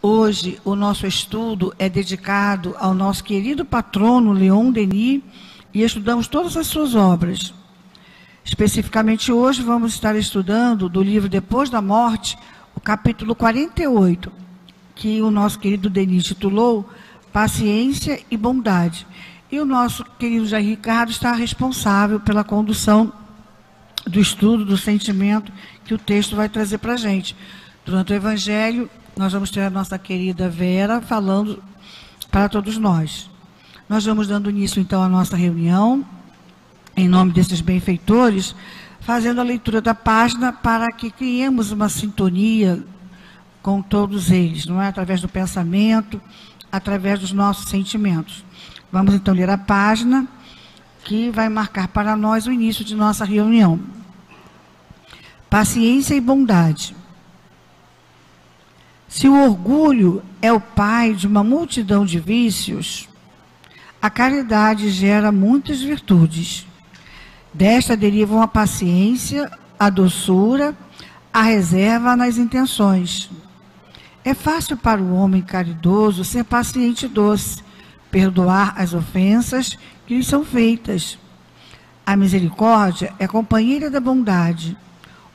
Hoje, o nosso estudo é dedicado ao nosso querido patrono Leon Denis e estudamos todas as suas obras. Especificamente hoje, vamos estar estudando do livro Depois da Morte, o capítulo 48, que o nosso querido Denis titulou Paciência e Bondade. E o nosso querido Jair Ricardo está responsável pela condução do estudo, do sentimento que o texto vai trazer para a gente. Durante o Evangelho, nós vamos ter a nossa querida Vera falando para todos nós. Nós vamos dando início, então, à nossa reunião, em nome desses benfeitores, fazendo a leitura da página para que criemos uma sintonia com todos eles, não é? Através do pensamento, através dos nossos sentimentos. Vamos, então, ler a página que vai marcar para nós o início de nossa reunião. Paciência e bondade. Se o orgulho é o pai de uma multidão de vícios, a caridade gera muitas virtudes. Desta derivam a paciência, a doçura, a reserva nas intenções. É fácil para o homem caridoso ser paciente e doce, perdoar as ofensas que lhe são feitas. A misericórdia é companheira da bondade.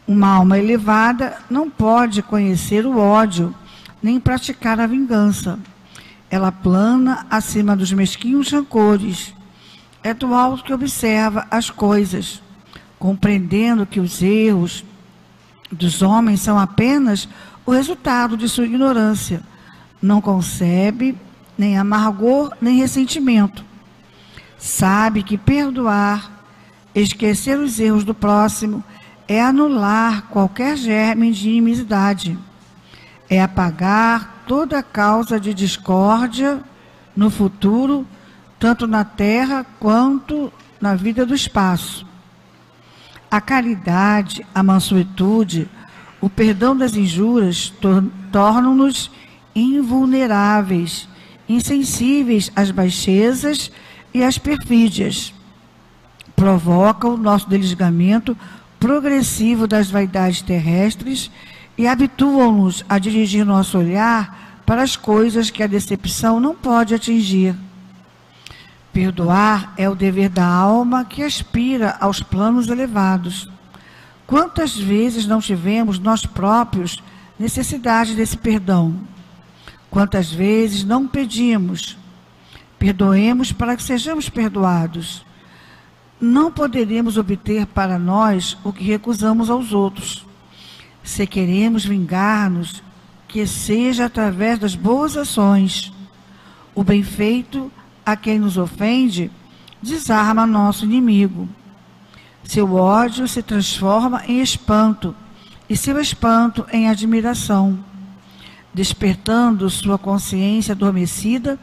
Uma alma elevada não pode conhecer o ódio, nem praticar a vingança. Ela plana acima dos mesquinhos rancores. É do alto que observa as coisas, compreendendo que os erros dos homens são apenas o resultado de sua ignorância. Não concebe nem amargor, nem ressentimento. Sabe que perdoar, esquecer os erros do próximo, é anular qualquer germe de inimizade. É apagar toda causa de discórdia no futuro, tanto na terra quanto na vida do espaço. A caridade, a mansuetude, o perdão das injúrias tornam-nos invulneráveis, insensíveis às baixezas e às perfídias. Provocam o nosso desligamento progressivo das vaidades terrestres e habituam-nos a dirigir nosso olhar para as coisas que a decepção não pode atingir. Perdoar é o dever da alma que aspira aos planos elevados. Quantas vezes não tivemos nós próprios necessidade desse perdão? Quantas vezes não pedimos? Perdoemos para que sejamos perdoados. Não poderemos obter para nós o que recusamos aos outros. Se queremos vingar-nos, que seja através das boas ações. O bem feito a quem nos ofende desarma nosso inimigo. Seu ódio se transforma em espanto, e seu espanto em admiração. Despertando sua consciência adormecida,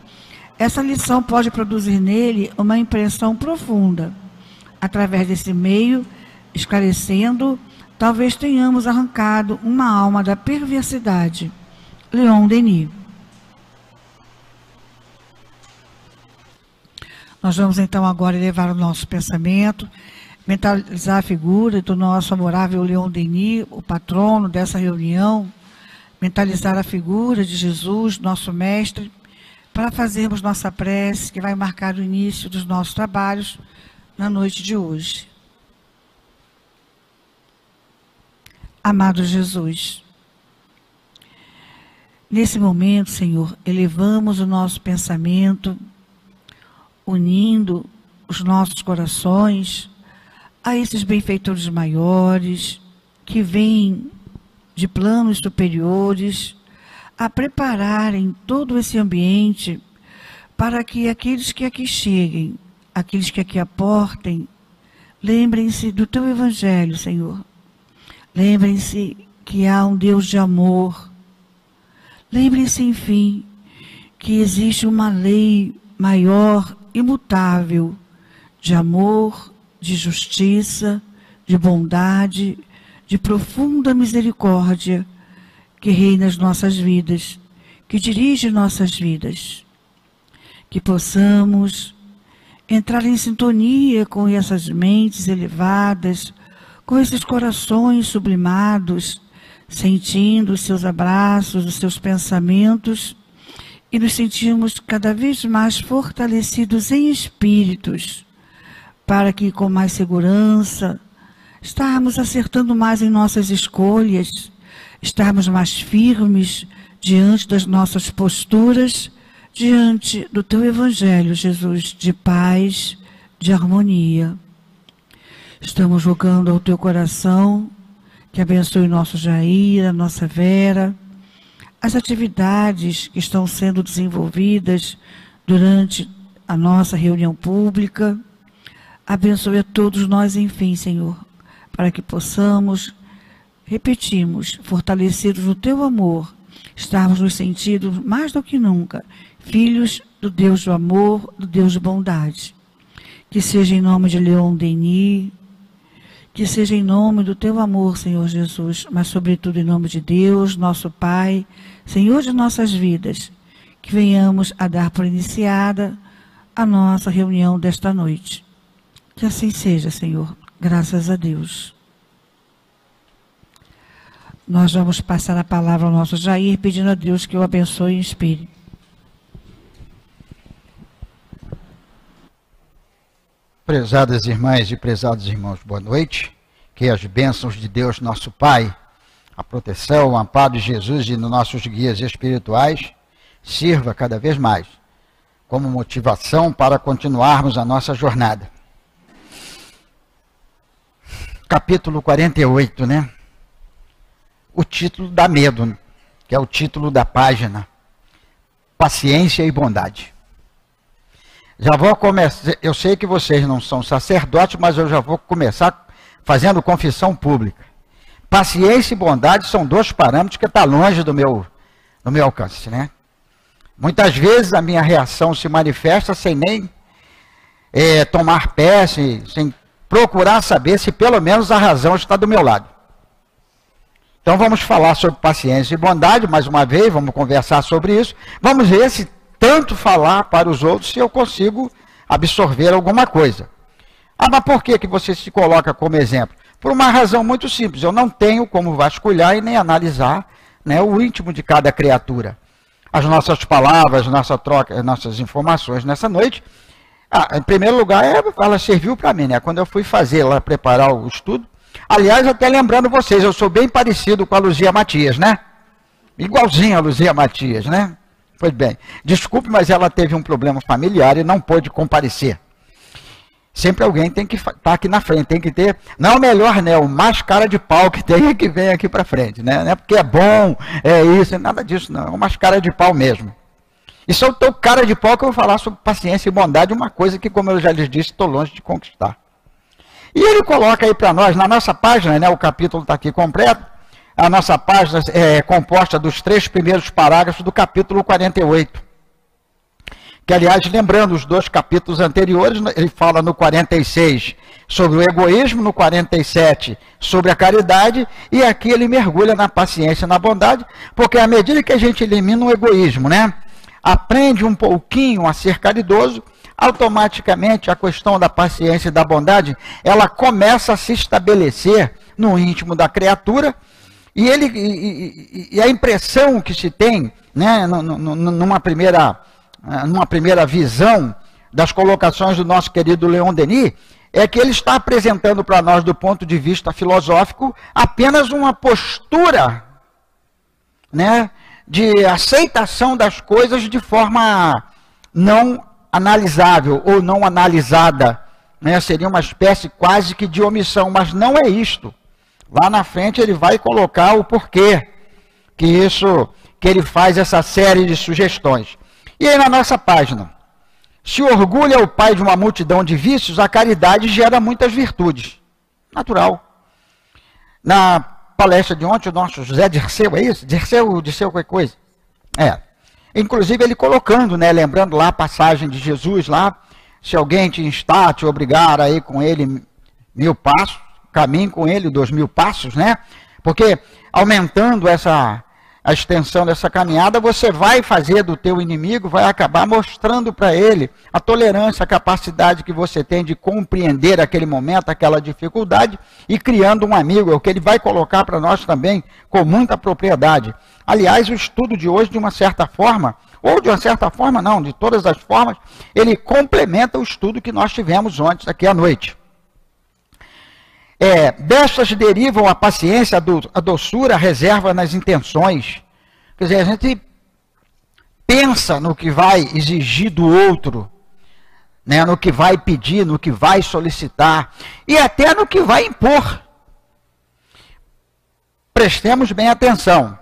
essa lição pode produzir nele uma impressão profunda. Através desse meio, esclarecendo, talvez tenhamos arrancado uma alma da perversidade. Leon Denis. Nós vamos então agora elevar o nosso pensamento, mentalizar a figura do nosso amorável Leon Denis, o patrono dessa reunião, mentalizar a figura de Jesus, nosso mestre, para fazermos nossa prece, que vai marcar o início dos nossos trabalhos na noite de hoje. Amado Jesus, nesse momento, Senhor, elevamos o nosso pensamento, unindo os nossos corações a esses benfeitores maiores, que vêm de planos superiores, a prepararem todo esse ambiente para que aqueles que aqui cheguem, aqueles que aqui aportem, lembrem-se do Teu Evangelho, Senhor. Lembrem-se que há um Deus de amor. Lembrem-se, enfim, que existe uma lei maior, imutável, de amor, de justiça, de bondade, de profunda misericórdia, que reina as nossas vidas, que dirige nossas vidas. Que possamos entrar em sintonia com essas mentes elevadas, com esses corações sublimados, sentindo os seus abraços, os seus pensamentos, e nos sentimos cada vez mais fortalecidos em espíritos, para que com mais segurança estarmos acertando mais em nossas escolhas, estarmos mais firmes diante das nossas posturas, diante do teu Evangelho, Jesus, de paz, de harmonia. Estamos rogando ao teu coração que abençoe nosso Jair, a nossa Vera, as atividades que estão sendo desenvolvidas durante a nossa reunião pública. Abençoe a todos nós, enfim, Senhor, para que possamos, repetimos, fortalecidos no teu amor, estarmos nos sentindo mais do que nunca filhos do Deus do amor, do Deus de bondade. Que seja em nome de Leon Denis, que seja em nome do teu amor, Senhor Jesus, mas sobretudo em nome de Deus, nosso Pai, Senhor de nossas vidas, que venhamos a dar por iniciada a nossa reunião desta noite. Que assim seja, Senhor, graças a Deus. Nós vamos passar a palavra ao nosso Jair, pedindo a Deus que o abençoe e inspire. Prezadas irmãs e prezados irmãos, boa noite. Que as bênçãos de Deus, nosso Pai, a proteção, o amparo de Jesus e nos nossos guias espirituais sirva cada vez mais como motivação para continuarmos a nossa jornada. Capítulo 48, né? O título dá medo, que é o título da página. Paciência e bondade. Já vou começar, eu sei que vocês não são sacerdotes, mas eu já vou começar fazendo confissão pública. Paciência e bondade são dois parâmetros que estão longe do meu alcance, né? Muitas vezes a minha reação se manifesta sem nem tomar pé, sem procurar saber se pelo menos a razão está do meu lado. Então vamos falar sobre paciência e bondade, mais uma vez, vamos conversar sobre isso. Vamos ver se tanto falar para os outros se eu consigo absorver alguma coisa. Ah, mas por que você se coloca como exemplo? Por uma razão muito simples, eu não tenho como vasculhar e nem analisar, né, o íntimo de cada criatura. As nossas palavras, nossa troca, nossas informações nessa noite, em primeiro lugar, ela serviu para mim, né? Quando eu fui fazer lá, preparar o estudo. Aliás, até lembrando vocês, eu sou bem parecido com a Luzia Matias, né? Igualzinho a Luzia Matias, né? Pois bem, desculpe, mas ela teve um problema familiar e não pôde comparecer. Sempre alguém tem que estar aqui na frente, tem que ter, não o melhor, né, o mais cara de pau que tem é que vem aqui para frente, né? Não é porque é bom, é isso, nada disso não, é o mais cara de pau mesmo. E se eu estou cara de pau que eu vou falar sobre paciência e bondade, uma coisa que, como eu já lhes disse, estou longe de conquistar. E ele coloca aí para nós, na nossa página, né, o capítulo está aqui completo, a nossa página é composta dos 3 primeiros parágrafos do capítulo 48. Que, aliás, lembrando os 2 capítulos anteriores, ele fala no 46 sobre o egoísmo, no 47 sobre a caridade, e aqui ele mergulha na paciência e na bondade, porque à medida que a gente elimina o egoísmo, né, aprende um pouquinho a ser caridoso, automaticamente a questão da paciência e da bondade, ela começa a se estabelecer no íntimo da criatura, e a impressão que se tem, né, numa primeira visão das colocações do nosso querido Leon Denis, é que ele está apresentando para nós, do ponto de vista filosófico, apenas uma postura, né, de aceitação das coisas de forma não analisável ou não analisada, né? Seria uma espécie quase que de omissão, mas não é isto. Lá na frente ele vai colocar o porquê que ele faz essa série de sugestões. E aí na nossa página, se o orgulho é o pai de uma multidão de vícios, a caridade gera muitas virtudes. Natural. Na palestra de ontem, o nosso José Dirceu, é isso? Dirceu qualquer coisa? Inclusive ele colocando, né, lembrando lá a passagem de Jesus lá, se alguém te instar a te obrigar a ir com ele 1000 passos, caminhe com ele 2000 passos, né? Porque aumentando essa a extensão dessa caminhada, você vai fazer do teu inimigo, vai acabar mostrando para ele a tolerância, a capacidade que você tem de compreender aquele momento, aquela dificuldade, e criando um amigo, é o que ele vai colocar para nós também com muita propriedade. Aliás, o estudo de hoje, de uma certa forma, ou de uma certa forma não, de todas as formas, ele complementa o estudo que nós tivemos ontem, aqui à noite. Destas derivam a paciência, a doçura, a reserva nas intenções. Quer dizer, a gente pensa no que vai exigir do outro, né, no que vai pedir, no que vai solicitar, e até no que vai impor. Prestemos bem atenção.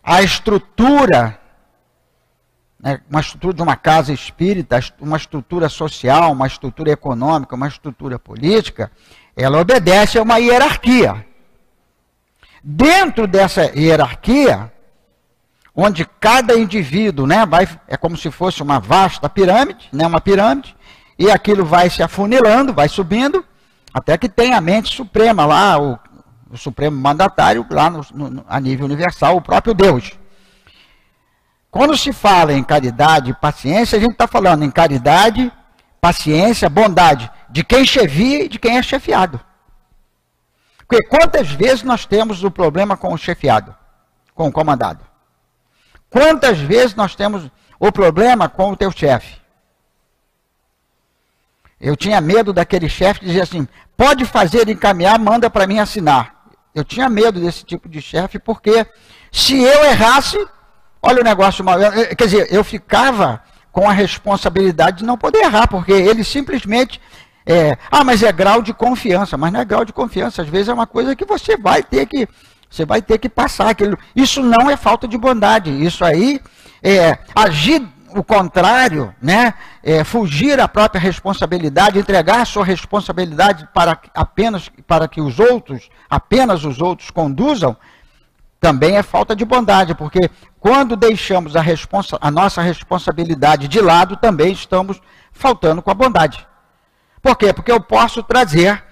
A estrutura, né, uma estrutura de uma casa espírita, uma estrutura social, uma estrutura econômica, uma estrutura política, ela obedece a uma hierarquia. Dentro dessa hierarquia, onde cada indivíduo, né, é como se fosse uma vasta pirâmide, né, uma pirâmide, e aquilo vai se afunilando, vai subindo, até que tem a mente suprema lá, o supremo mandatário, lá a nível universal, o próprio Deus. Quando se fala em caridade e paciência, a gente está falando em caridade, paciência, bondade, de quem chefia e de quem é chefiado. Porque quantas vezes nós temos o problema com o chefiado, com o comandado? Quantas vezes nós temos o problema com o teu chefe? Eu tinha medo daquele chefe dizer assim, pode fazer, encaminhar, manda para mim assinar. Eu tinha medo desse tipo de chefe, porque se eu errasse, olha o negócio mal. Quer dizer, eu ficava com a responsabilidade de não poder errar, porque ele simplesmente... mas é grau de confiança. Mas não é grau de confiança. Às vezes é uma coisa que você vai ter que passar. Isso não é falta de bondade. Isso aí é agir o contrário, né? Fugir à própria responsabilidade, entregar a sua responsabilidade apenas para que apenas os outros conduzam, também é falta de bondade, porque quando deixamos a nossa responsabilidade de lado, também estamos faltando com a bondade. Por quê? Porque eu posso trazer,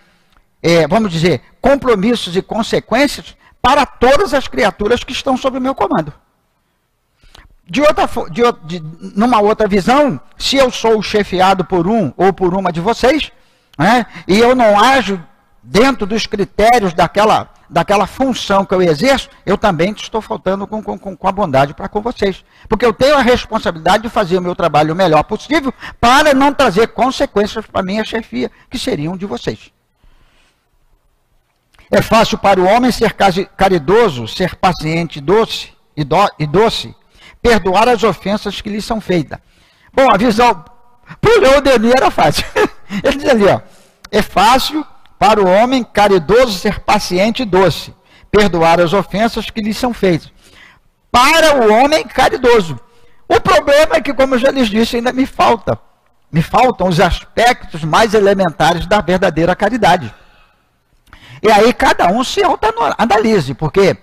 vamos dizer, compromissos e consequências para todas as criaturas que estão sob o meu comando. Numa outra visão, se eu sou chefiado por um ou por uma de vocês, né, e eu não ajo dentro dos critérios daquela função que eu exerço, eu também estou faltando com a bondade para com vocês. Porque eu tenho a responsabilidade de fazer o meu trabalho o melhor possível para não trazer consequências para a minha chefia, que seriam de vocês. É fácil para o homem ser caridoso, ser paciente e doce, perdoar as ofensas que lhe são feitas. Bom, a visão por Leodeni era fácil. Ele diz ali, é fácil para o homem caridoso ser paciente e doce, perdoar as ofensas que lhe são feitas. Para o homem caridoso. O problema é que, como eu já lhes disse, ainda me faltam os aspectos mais elementares da verdadeira caridade. E aí cada um se autoanalise, porque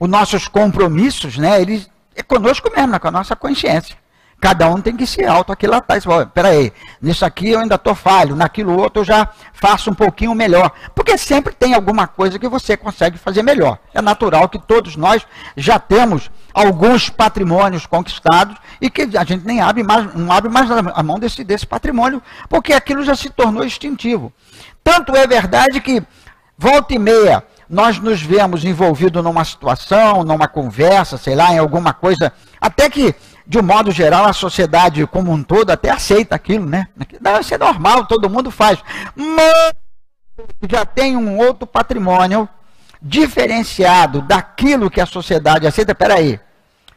os nossos compromissos, né, eles é conosco mesmo, com a nossa consciência. Cada um tem que se autoaquilatar. Espera aí, nisso aqui eu ainda estou falho, naquilo outro eu já faço um pouquinho melhor. Porque sempre tem alguma coisa que você consegue fazer melhor. É natural que todos nós já temos alguns patrimônios conquistados e que a gente nem não abre mais a mão desse patrimônio, porque aquilo já se tornou instintivo. Tanto é verdade que, volta e meia, nós nos vemos envolvidos numa situação, numa conversa, sei lá, em alguma coisa, até que, de um modo geral, a sociedade como um todo até aceita aquilo, né? Isso é normal, todo mundo faz. Mas já tem um outro patrimônio diferenciado daquilo que a sociedade aceita. Peraí,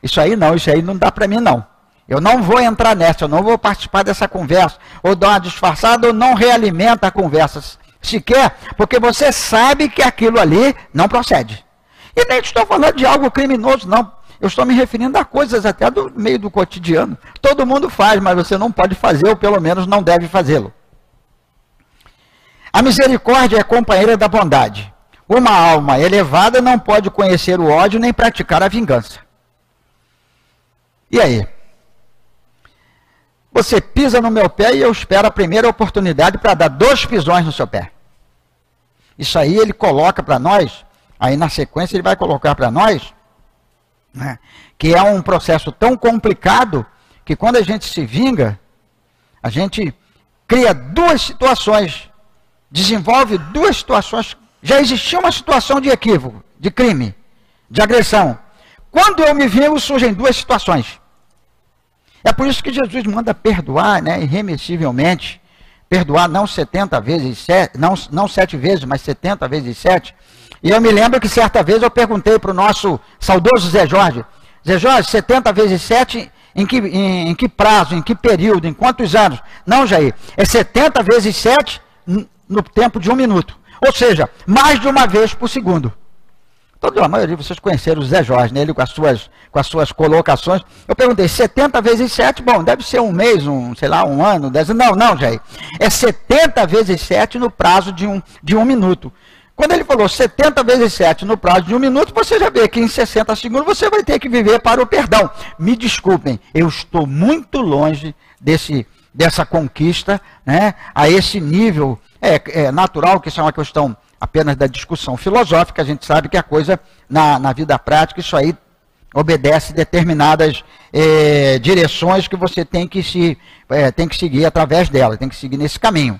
isso aí não dá para mim não. Eu não vou entrar nessa, eu não vou participar dessa conversa, ou dar uma disfarçada, ou não realimenta a conversa sequer, porque você sabe que aquilo ali não procede. E nem estou falando de algo criminoso, não. Eu estou me referindo a coisas até do meio do cotidiano. Todo mundo faz, mas você não pode fazer, ou pelo menos não deve fazê-lo. A misericórdia é companheira da bondade. Uma alma elevada não pode conhecer o ódio nem praticar a vingança. E aí? Você pisa no meu pé e eu espero a primeira oportunidade para dar 2 pisões no seu pé. Isso aí ele coloca para nós Aí na sequência ele vai colocar para nós, né, que é um processo tão complicado que quando a gente se vinga, a gente cria duas situações, desenvolve duas situações. Já existia uma situação de equívoco, de crime, de agressão. Quando eu me vingo, surgem duas situações. É por isso que Jesus manda perdoar, né, irremissivelmente. Perdoar não 70 vezes 7, não 7 vezes, mas 70 vezes 7. E eu me lembro que certa vez eu perguntei para o nosso saudoso Zé Jorge, 70 vezes 7, em que prazo, em que período, em quantos anos? Não, Jair, é 70 vezes 7 no tempo de 1 minuto. Ou seja, mais de uma vez por segundo. A maioria de vocês conheceram o Zé Jorge, né? Ele com as suas colocações. Eu perguntei, 70 vezes 7, bom, deve ser um mês, sei lá, um ano, 10 anos. Não, Jair, é 70 vezes 7 no prazo de um minuto. Quando ele falou 70 vezes 7 no prazo de 1 minuto, você já vê que em 60 segundos você vai ter que viver para o perdão. Me desculpem, eu estou muito longe dessa conquista, né, a esse nível. É natural que isso é uma questão apenas da discussão filosófica, a gente sabe que a coisa, na vida prática, isso aí obedece determinadas direções que você tem que seguir através dela, tem que seguir nesse caminho.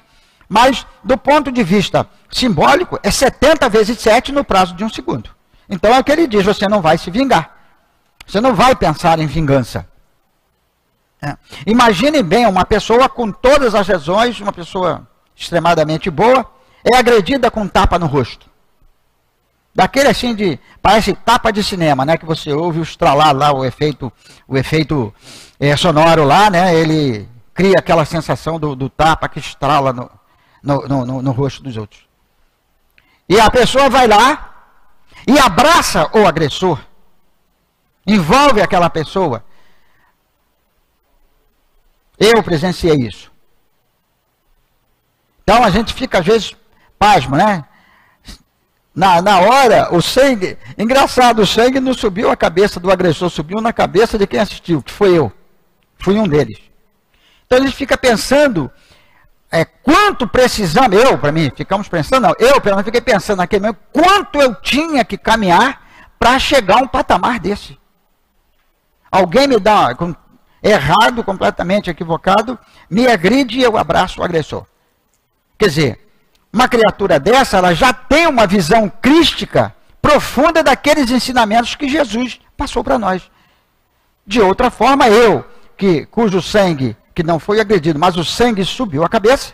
Mas, do ponto de vista simbólico, é 70 vezes 7 no prazo de 1 segundo. Então é o que ele diz, você não vai se vingar. Você não vai pensar em vingança. Imagine bem, uma pessoa com todas as razões, uma pessoa extremadamente boa, é agredida com um tapa no rosto. Daquele assim parece tapa de cinema, né? Que você ouve o estralar lá, o efeito sonoro lá, né? Ele cria aquela sensação do tapa que estrala no rosto dos outros. E a pessoa vai lá e abraça o agressor, envolve aquela pessoa. Eu presenciei isso. Então a gente fica às vezes pasmo, né? Na hora, o sangue, engraçado, o sangue não subiu a cabeça do agressor, subiu na cabeça de quem assistiu, que foi eu. Fui um deles. Então a gente fica pensando quanto precisamos, ficamos pensando, não, eu pelo menos fiquei pensando naquele momento, quanto eu tinha que caminhar para chegar a um patamar desse. Alguém me dá, errado, completamente equivocado, me agride e eu abraço o agressor. Quer dizer, uma criatura dessa, ela já tem uma visão crística profunda daqueles ensinamentos que Jesus passou para nós. De outra forma, eu, cujo sangue, que não foi agredido, mas o sangue subiu a cabeça,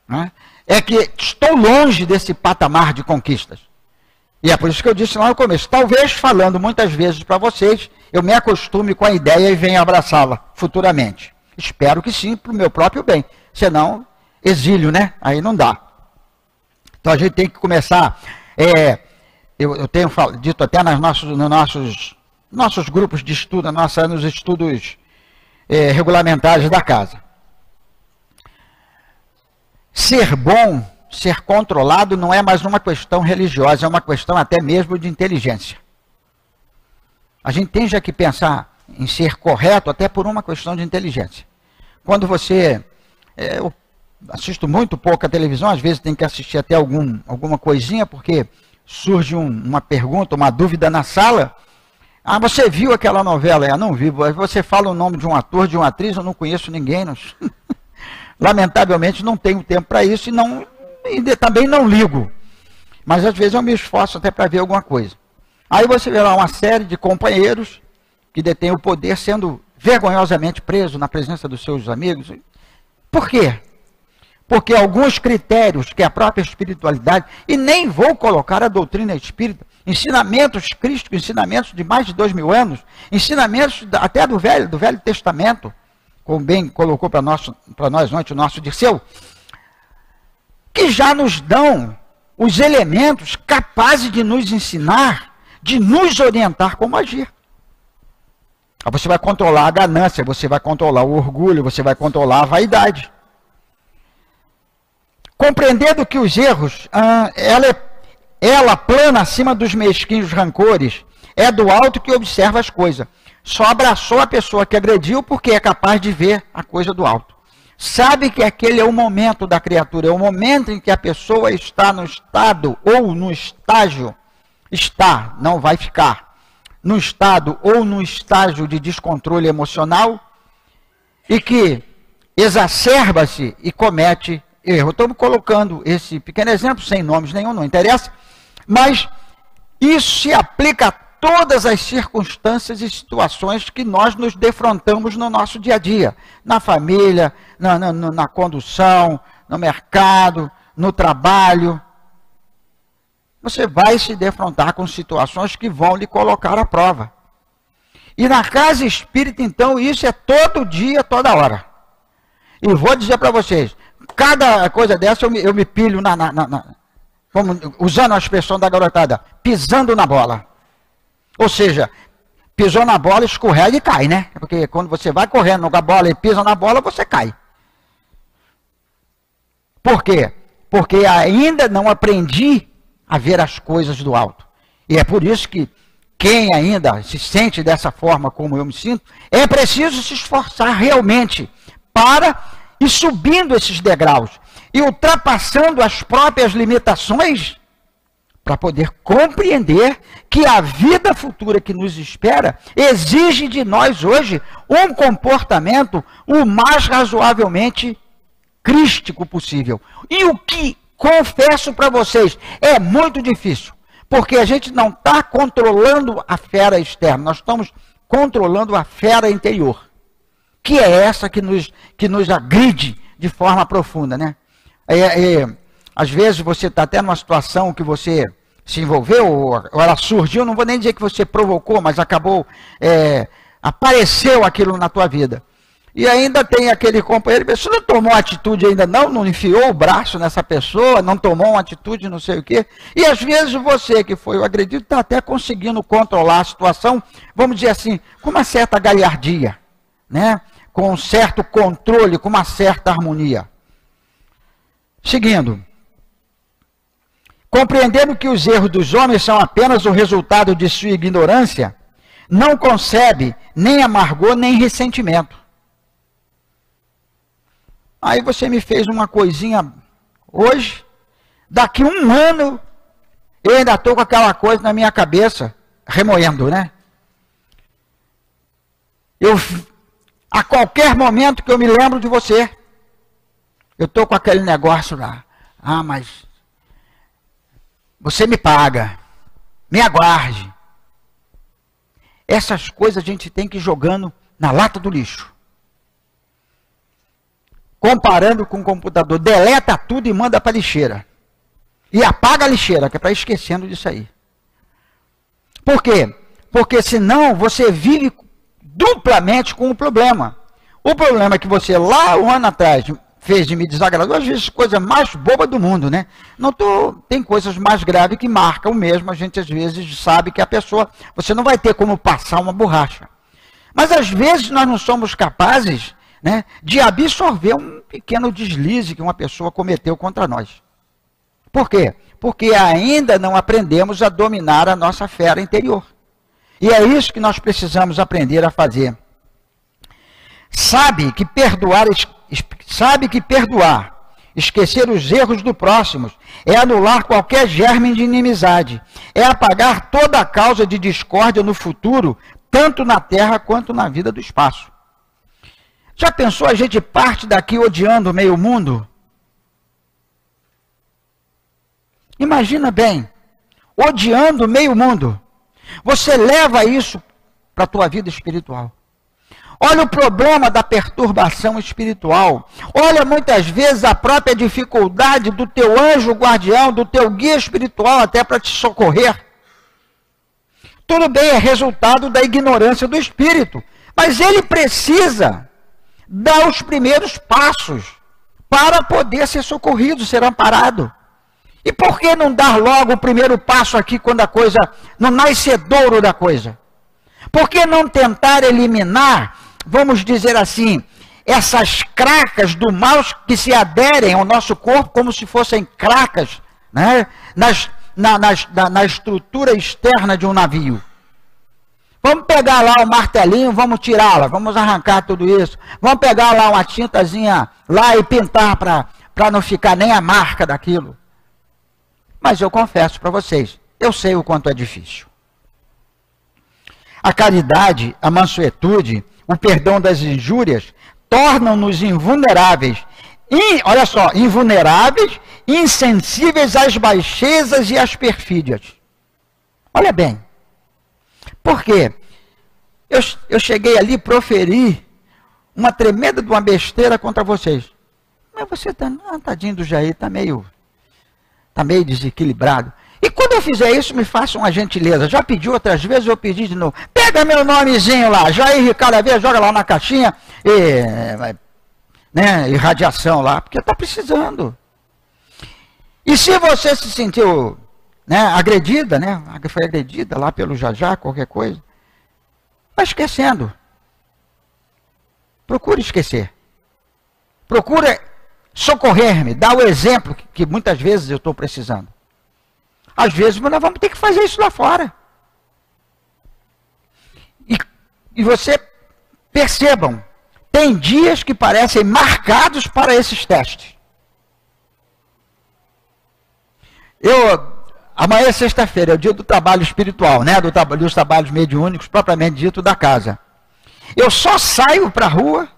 né, é que estou longe desse patamar de conquistas. E é por isso que eu disse lá no começo, talvez falando muitas vezes para vocês, eu me acostume com a ideia e venha abraçá-la futuramente. Espero que sim, para o meu próprio bem. Senão, exílio, né? Aí não dá. Então a gente tem que começar, eu tenho dito até nos nossos grupos de estudo, nos estudos regulamentares da casa. Ser bom, ser controlado não é mais uma questão religiosa, é uma questão até mesmo de inteligência. A gente tem já que pensar em ser correto até por uma questão de inteligência. Quando você... eu assisto muito pouco a televisão, às vezes tem que assistir até alguma coisinha, porque surge uma pergunta, uma dúvida na sala. Ah, você viu aquela novela? Eu não vi. Você fala o nome de um ator, de uma atriz, eu não conheço ninguém. Não... Lamentavelmente não tenho tempo para isso e também não ligo. Mas às vezes eu me esforço até para ver alguma coisa. Aí você vê lá uma série de companheiros que detêm o poder sendo vergonhosamente presos na presença dos seus amigos. Por quê? Porque alguns critérios que a própria espiritualidade, e nem vou colocar a doutrina espírita, ensinamentos crísticos, ensinamentos de mais de 2000 anos, ensinamentos até do Velho Testamento, como bem colocou para nós ontem o nosso Dirceu, que já nos dão os elementos capazes de nos ensinar, de nos orientar como agir. Você vai controlar a ganância, você vai controlar o orgulho, você vai controlar a vaidade. Compreendendo que os erros, ela plana acima dos mesquinhos rancores, é do alto que observa as coisas. Só abraçou a pessoa que agrediu porque é capaz de ver a coisa do alto. Sabe que aquele é o momento da criatura, é o momento em que a pessoa está no estado ou no estágio está, não vai ficar, num estado ou num estágio de descontrole emocional e que exacerba-se e comete erro. Estou colocando esse pequeno exemplo, sem nomes nenhum, não interessa, mas isso se aplica a todas as circunstâncias e situações que nós nos defrontamos no nosso dia a dia, na família, na condução, no mercado, no trabalho. Você vai se defrontar com situações que vão lhe colocar à prova. E na casa espírita, então, isso é todo dia, toda hora. E vou dizer para vocês, cada coisa dessa eu me pilho usando a expressão da garotada, pisando na bola. Ou seja, pisou na bola, escorrega e cai, né? Porque quando você vai correndo com a bola e pisa na bola, você cai. Por quê? Porque ainda não aprendi a ver as coisas do alto. E é por isso que quem ainda se sente dessa forma como eu me sinto, é preciso se esforçar realmente para ir subindo esses degraus e ultrapassando as próprias limitações para poder compreender que a vida futura que nos espera exige de nós hoje um comportamento o mais razoavelmente crístico possível. E o que, confesso para vocês, é muito difícil, porque a gente não está controlando a fera externa, nós estamos controlando a fera interior, que é essa que nos agride de forma profunda, né? Às vezes você está até numa situação que você se envolveu, ou ela surgiu, não vou nem dizer que você provocou, mas acabou, apareceu aquilo na tua vida. E ainda tem aquele companheiro, você não tomou atitude ainda não enfiou o braço nessa pessoa, não tomou uma atitude não sei o quê. E às vezes você que foi o agredido está até conseguindo controlar a situação, vamos dizer assim, com uma certa galhardia, né? Com um certo controle, com uma certa harmonia. Seguindo. Compreendendo que os erros dos homens são apenas o resultado de sua ignorância, não concebe nem amargor nem ressentimento. Aí você me fez uma coisinha hoje, daqui um ano eu ainda estou com aquela coisa na minha cabeça, remoendo, né? A qualquer momento que eu me lembro de você, eu estou com aquele negócio lá. Ah, mas você me paga, me aguarde. Essas coisas a gente tem que ir jogando na lata do lixo. Comparando com o computador, deleta tudo e manda para a lixeira. E apaga a lixeira, que é para ir esquecendo disso aí. Por quê? Porque senão você vive duplamente com o problema. O problema é que você lá um ano atrás fez de me desagradou, às vezes coisa mais boba do mundo, né? Tem coisas mais graves que marcam mesmo, a gente às vezes sabe que a pessoa, você não vai ter como passar uma borracha. Mas às vezes nós não somos capazes, né, de absorver um pequeno deslize que uma pessoa cometeu contra nós. Por quê? Porque ainda não aprendemos a dominar a nossa fera interior. E é isso que nós precisamos aprender a fazer. Sabe que perdoar, esquecer os erros do próximo, é anular qualquer germe de inimizade, é apagar toda a causa de discórdia no futuro, tanto na terra quanto na vida do espaço. Já pensou a gente parte daqui odiando meio mundo? Imagina bem, odiando meio mundo. Você leva isso para a tua vida espiritual. Olha o problema da perturbação espiritual. Olha muitas vezes a própria dificuldade do teu anjo guardião, do teu guia espiritual até para te socorrer. Tudo bem, é resultado da ignorância do espírito. Mas ele precisa dar os primeiros passos para poder ser socorrido, ser amparado. E por que não dar logo o primeiro passo aqui quando a coisa, no nascedouro da coisa? Por que não tentar eliminar, vamos dizer assim, essas cracas do mal que se aderem ao nosso corpo como se fossem cracas, né, na estrutura externa de um navio? Vamos pegar lá o martelinho, vamos tirá-la, vamos arrancar tudo isso. Vamos pegar lá uma tintazinha lá e pintar para não ficar nem a marca daquilo. Mas eu confesso para vocês, eu sei o quanto é difícil. A caridade, a mansuetude, o perdão das injúrias, tornam-nos invulneráveis. Olha só, invulneráveis, insensíveis às baixezas e às perfídias. Olha bem. Por quê? Eu cheguei ali e proferi uma tremenda de uma besteira contra vocês. Mas você está, tadinho do Jair, está meio desequilibrado. E quando eu fizer isso, me faça uma gentileza. Já pedi outras vezes, eu pedi de novo. Pega meu nomezinho lá, Jair Ricardo Aveia, joga lá na caixinha e radiação lá, porque está precisando. E se você se sentiu agredida, foi agredida lá pelo Jajá, qualquer coisa, vai esquecendo. Procure esquecer. Procure socorrer-me, dar o exemplo que muitas vezes eu estou precisando. Às vezes nós vamos ter que fazer isso lá fora. E você, percebam, tem dias que parecem marcados para esses testes. Amanhã é sexta-feira, é o dia do trabalho espiritual, dos trabalhos mediúnicos, propriamente dito, da casa. Eu só saio para a rua,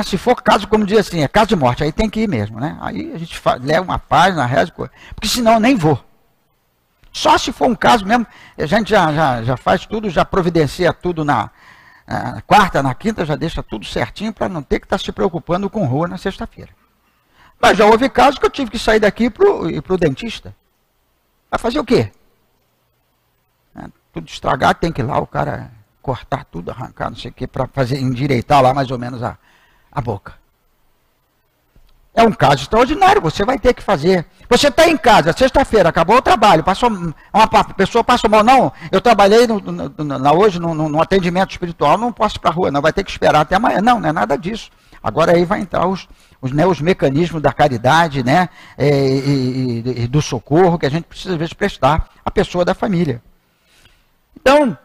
se for caso, como diz assim, é caso de morte, aí tem que ir mesmo. Aí a gente leva uma página, reza, porque senão eu nem vou. Só se for um caso mesmo, a gente já faz tudo, já providencia tudo na quarta, na quinta, já deixa tudo certinho para não ter que estar se preocupando com rua na sexta-feira. Mas já houve casos que eu tive que sair daqui e ir para o dentista. Vai fazer o quê? Tudo estragado, tem que ir lá, o cara cortar tudo, arrancar, não sei o quê, para endireitar lá mais ou menos a boca. É um caso extraordinário, você vai ter que fazer. Você está em casa, sexta-feira, acabou o trabalho, uma pessoa passou mal. Não, eu trabalhei hoje no atendimento espiritual, não posso ir para a rua, não, vai ter que esperar até amanhã. Não é nada disso. Agora aí vai entrar os mecanismos da caridade, e do socorro que a gente precisa, às vezes, prestar à pessoa da família. Então,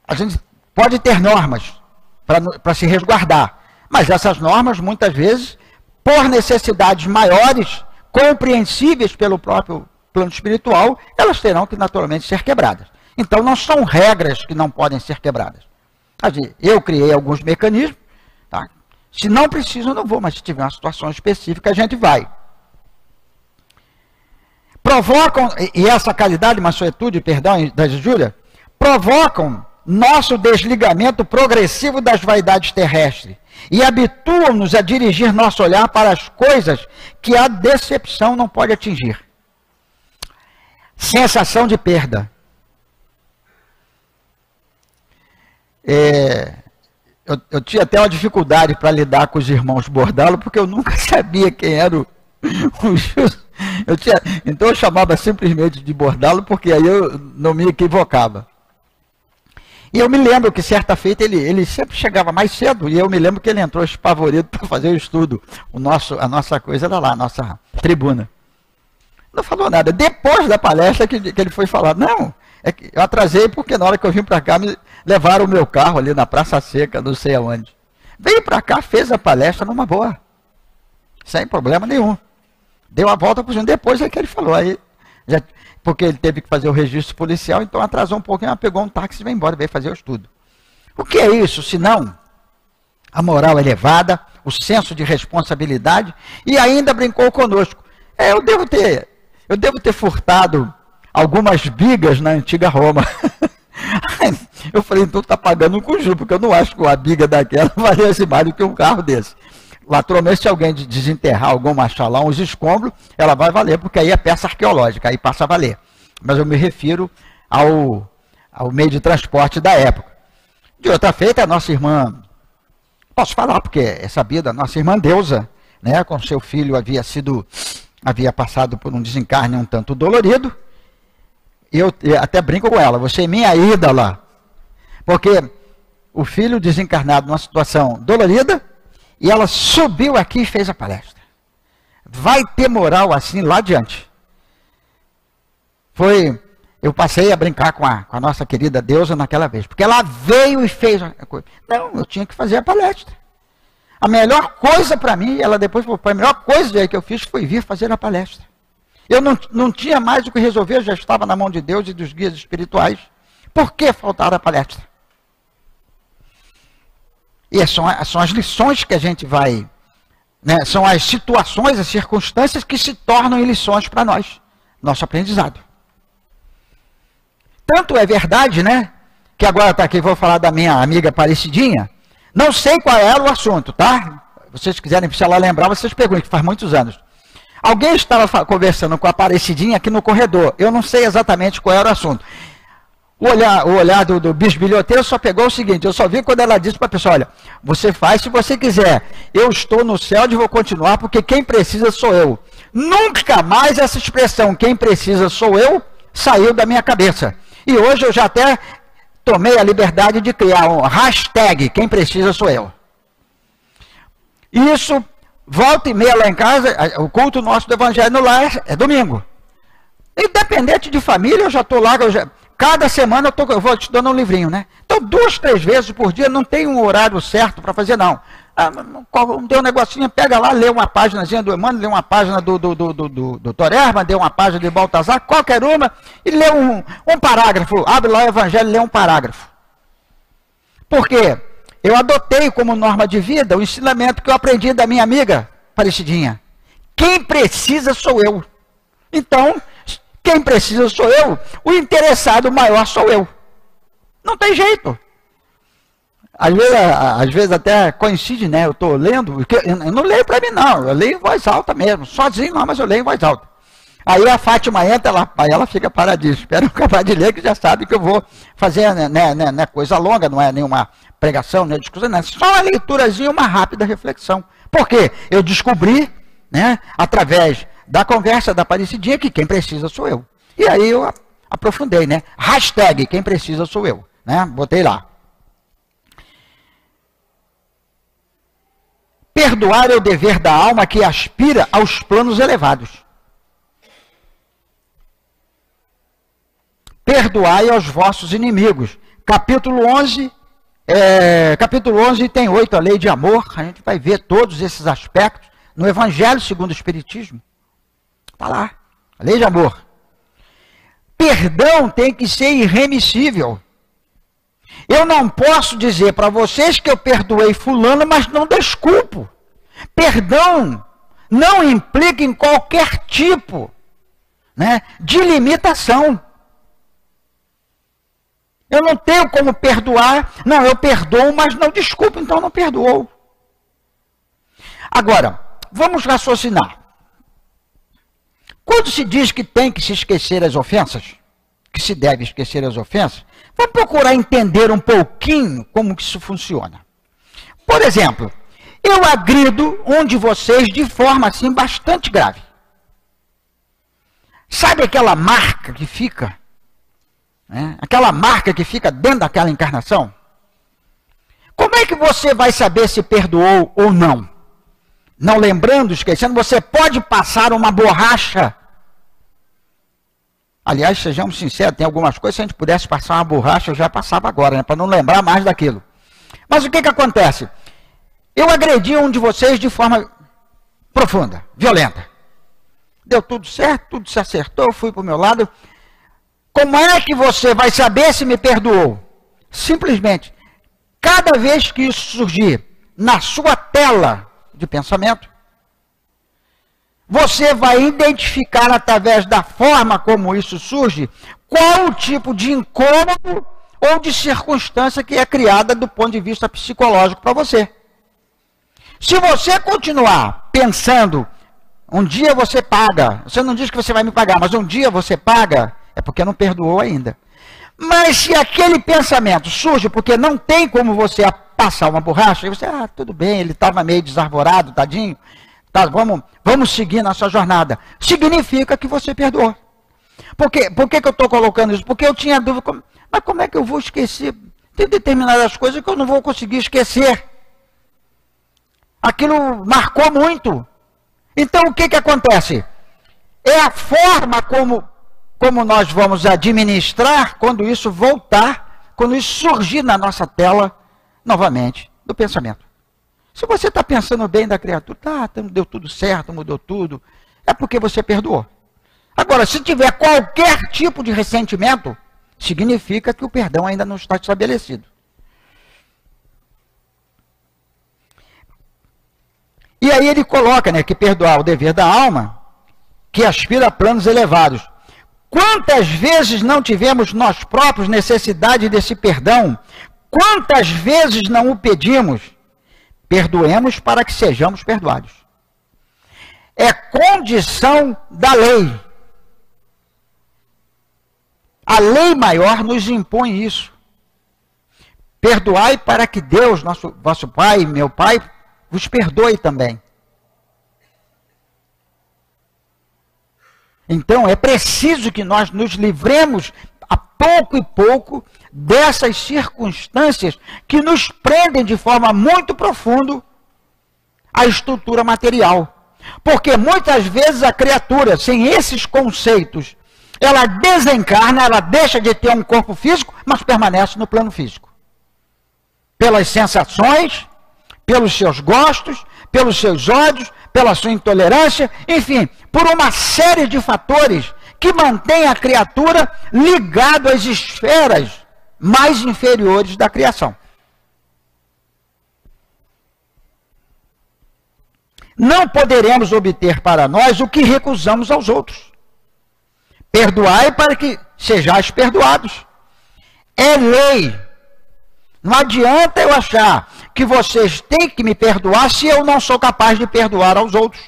a gente pode ter normas para se resguardar, mas essas normas, muitas vezes, por necessidades maiores, compreensíveis pelo próprio plano espiritual, elas terão que naturalmente ser quebradas. Então não são regras que não podem ser quebradas. Eu criei alguns mecanismos, se não preciso eu não vou, mas se tiver uma situação específica a gente vai. Provocam, e essa caridade, mansuetude, perdão das injúrias, provocam nosso desligamento progressivo das vaidades terrestres e habituam-nos a dirigir nosso olhar para as coisas que a decepção não pode atingir. Sensação de perda. Eu tinha até uma dificuldade para lidar com os irmãos Bordalo, porque eu nunca sabia quem era o justo. Então eu chamava simplesmente de Bordalo, porque aí eu não me equivocava. E eu me lembro que certa feita ele sempre chegava mais cedo, e eu me lembro que ele entrou espavorido para fazer o estudo. A nossa coisa era lá, a nossa tribuna. Não falou nada. Depois da palestra que ele foi falar, não, eu atrasei porque na hora que eu vim para cá me levaram o meu carro ali na Praça Seca, não sei aonde. Veio para cá, fez a palestra numa boa, sem problema nenhum. Deu a volta por cima, depois é que ele falou, aí porque ele teve que fazer o registro policial, então atrasou um pouquinho, pegou um táxi e veio embora, veio fazer o estudo. O que é isso, senão a moral elevada, o senso de responsabilidade, e ainda brincou conosco. Eu devo ter furtado algumas bigas na antiga Roma. Eu falei, então está pagando com juros, porque eu não acho que uma biga daquela valesse mais do que um carro desse. Naturalmente, se alguém desenterrar alguma, achar lá uns escombros, ela vai valer, porque aí é peça arqueológica, aí passa a valer. Mas eu me refiro ao meio de transporte da época. De outra feita, a nossa irmã, posso falar, porque é sabida, a nossa irmã Deusa, com seu filho havia passado por um desencarne um tanto dolorido, e eu até brinco com ela, você é minha ídola, porque o filho desencarnado numa situação dolorida, e ela subiu aqui e fez a palestra. Vai ter moral assim lá adiante. Eu passei a brincar com a nossa querida Deusa naquela vez, porque ela veio e fez a coisa. Não, eu tinha que fazer a palestra. A melhor coisa para mim, ela depois falou, a melhor coisa que eu fiz foi vir fazer a palestra. Eu não tinha mais o que resolver, já estava na mão de Deus e dos guias espirituais. Por que faltar a palestra? E são as lições que a gente vai, né, são as situações, as circunstâncias que se tornam lições para nós, nosso aprendizado. Tanto é verdade, né, que agora está aqui, vou falar da minha amiga Aparecidinha, não sei qual era o assunto, tá? Vocês quiserem, se ela lembrar, vocês perguntem, que faz muitos anos. Alguém estava conversando com a Aparecidinha aqui no corredor, eu não sei exatamente qual era o assunto. O olhar do bisbilhoteiro só pegou o seguinte, eu só vi quando ela disse para a pessoa, olha, você faz se você quiser, eu estou no céu e vou continuar, porque quem precisa sou eu. Nunca mais essa expressão, quem precisa sou eu, saiu da minha cabeça. E hoje eu já até tomei a liberdade de criar um hashtag, quem precisa sou eu. Isso, volta e meia lá em casa, o culto nosso do Evangelho no Lar é domingo. Independente de família, eu já estou lá, cada semana eu vou te dando um livrinho, né? Então, 2, 3 vezes por dia, não tem um horário certo para fazer, não. Deu um negocinho, pega lá, lê uma páginazinha do Emmanuel, lê uma página do Dr. Herman, lê uma página de Baltazar, qualquer uma, e lê um parágrafo. Abre lá o Evangelho e lê um parágrafo. Por quê? Eu adotei como norma de vida o ensinamento que eu aprendi da minha amiga Aparecidinha. Quem precisa sou eu. Então, quem precisa sou eu, o interessado maior sou eu. Não tem jeito. Às vezes até coincide, né? Eu estou lendo, eu não leio para mim não, eu leio em voz alta mesmo, sozinho não, mas eu leio em voz alta. Aí a Fátima entra, aí ela fica paradinha, espera eu acabar de ler, que já sabe que eu vou fazer, né, coisa longa, não é nenhuma pregação, nem discussão, não é só uma leiturazinha, uma rápida reflexão. Por quê? Eu descobri, né, através da conversa da Aparecidinha, que quem precisa sou eu. E aí eu aprofundei, né? Hashtag, quem precisa sou eu, né? Botei lá. Perdoar é o dever da alma que aspira aos planos elevados. Perdoai aos vossos inimigos. Capítulo 11, tem 8, a lei de amor. A gente vai ver todos esses aspectos no Evangelho segundo o Espiritismo. Está lá, a lei de amor. Perdão tem que ser irremissível. Eu não posso dizer para vocês que eu perdoei fulano, mas não desculpo. Perdão não implica em qualquer tipo, né, de limitação. Eu não tenho como perdoar, não, eu perdoo, mas não desculpo, então não perdoou. Agora, vamos raciocinar. Quando se diz que tem que se esquecer as ofensas, que se deve esquecer as ofensas, vamos procurar entender um pouquinho como que isso funciona. Por exemplo, eu agrido um de vocês de forma assim bastante grave. Sabe aquela marca que fica? Né? Aquela marca que fica dentro daquela encarnação? Como é que você vai saber se perdoou ou não? Não lembrando, esquecendo, você pode passar uma borracha. Aliás, sejamos sinceros, tem algumas coisas, se a gente pudesse passar uma borracha, eu já passava agora, né, para não lembrar mais daquilo. Mas o que acontece? Eu agredi um de vocês de forma profunda, violenta. Deu tudo certo, tudo se acertou, eu fui para o meu lado. Como é que você vai saber se me perdoou? Simplesmente, cada vez que isso surgir na sua tela de pensamento, você vai identificar através da forma como isso surge, qual o tipo de incômodo ou de circunstância que é criada do ponto de vista psicológico para você. Se você continuar pensando, um dia você paga, você não diz que você vai me pagar, mas um dia você paga, é porque não perdoou ainda. Mas se aquele pensamento surge porque não tem como você passar uma borracha, aí você, tudo bem, ele estava meio desarvorado, tadinho, tá, vamos seguir na sua jornada. Significa que você perdoou. Por que eu estou colocando isso? Porque eu tinha dúvida, mas como é que eu vou esquecer? Tem determinadas coisas que eu não vou conseguir esquecer. Aquilo marcou muito. Então o que acontece? É a forma como nós vamos administrar quando isso voltar, quando isso surgir na nossa tela, novamente, do pensamento. Se você está pensando bem da criatura, deu tudo certo, mudou tudo, é porque você perdoou. Agora, se tiver qualquer tipo de ressentimento, significa que o perdão ainda não está estabelecido. E aí ele coloca, né, que perdoar o dever da alma, que aspira a planos elevados. Quantas vezes não tivemos nós próprios necessidade desse perdão? Quantas vezes não o pedimos? Perdoemos para que sejamos perdoados. É condição da lei. A lei maior nos impõe isso. Perdoai para que Deus, vosso Pai, meu Pai, vos perdoe também. Então, é preciso que nós nos livremos a pouco e pouco dessas circunstâncias que nos prendem de forma muito profunda à estrutura material. Porque muitas vezes a criatura, sem esses conceitos, ela desencarna, ela deixa de ter um corpo físico, mas permanece no plano físico. Pelas sensações, pelos seus gostos, pelos seus ódios, pela sua intolerância, enfim, por uma série de fatores que mantém a criatura ligado às esferas mais inferiores da criação. Não poderemos obter para nós o que recusamos aos outros. Perdoai para que sejais perdoados. É lei. Não adianta eu achar que vocês têm que me perdoar se eu não sou capaz de perdoar aos outros.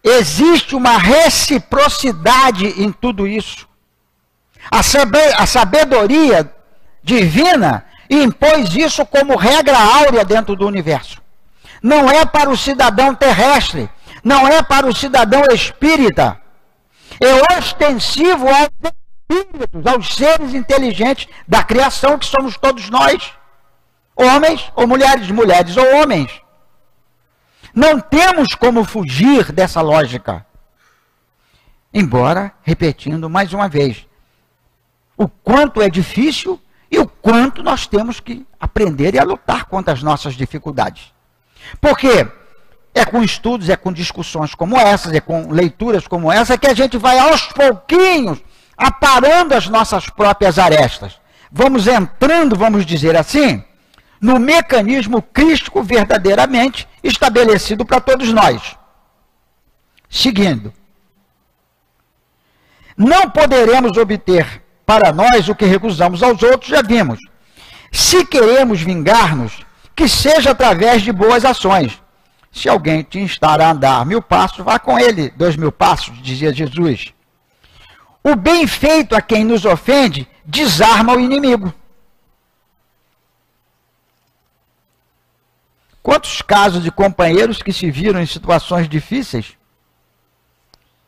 Existe uma reciprocidade em tudo isso. A sabedoria divina impôs isso como regra áurea dentro do universo. Não é para o cidadão terrestre, não é para o cidadão espírita. É ostensivo aos espíritos, aos seres inteligentes da criação, que somos todos nós. Homens ou mulheres, mulheres ou homens. Não temos como fugir dessa lógica. Embora, repetindo mais uma vez, o quanto é difícil e o quanto nós temos que aprender e a lutar contra as nossas dificuldades. Porque é com estudos, é com discussões como essas, é com leituras como essa, que a gente vai aos pouquinhos aparando as nossas próprias arestas. Vamos entrando, vamos dizer assim, no mecanismo crístico verdadeiramente estabelecido para todos nós. Seguindo. Não poderemos obter para nós o que recusamos aos outros, já vimos. Se queremos vingar-nos, que seja através de boas ações. Se alguém te instar a andar 1000 passos, vá com ele 2000 passos, dizia Jesus. O bem feito a quem nos ofende desarma o inimigo. Quantos casos de companheiros que se viram em situações difíceis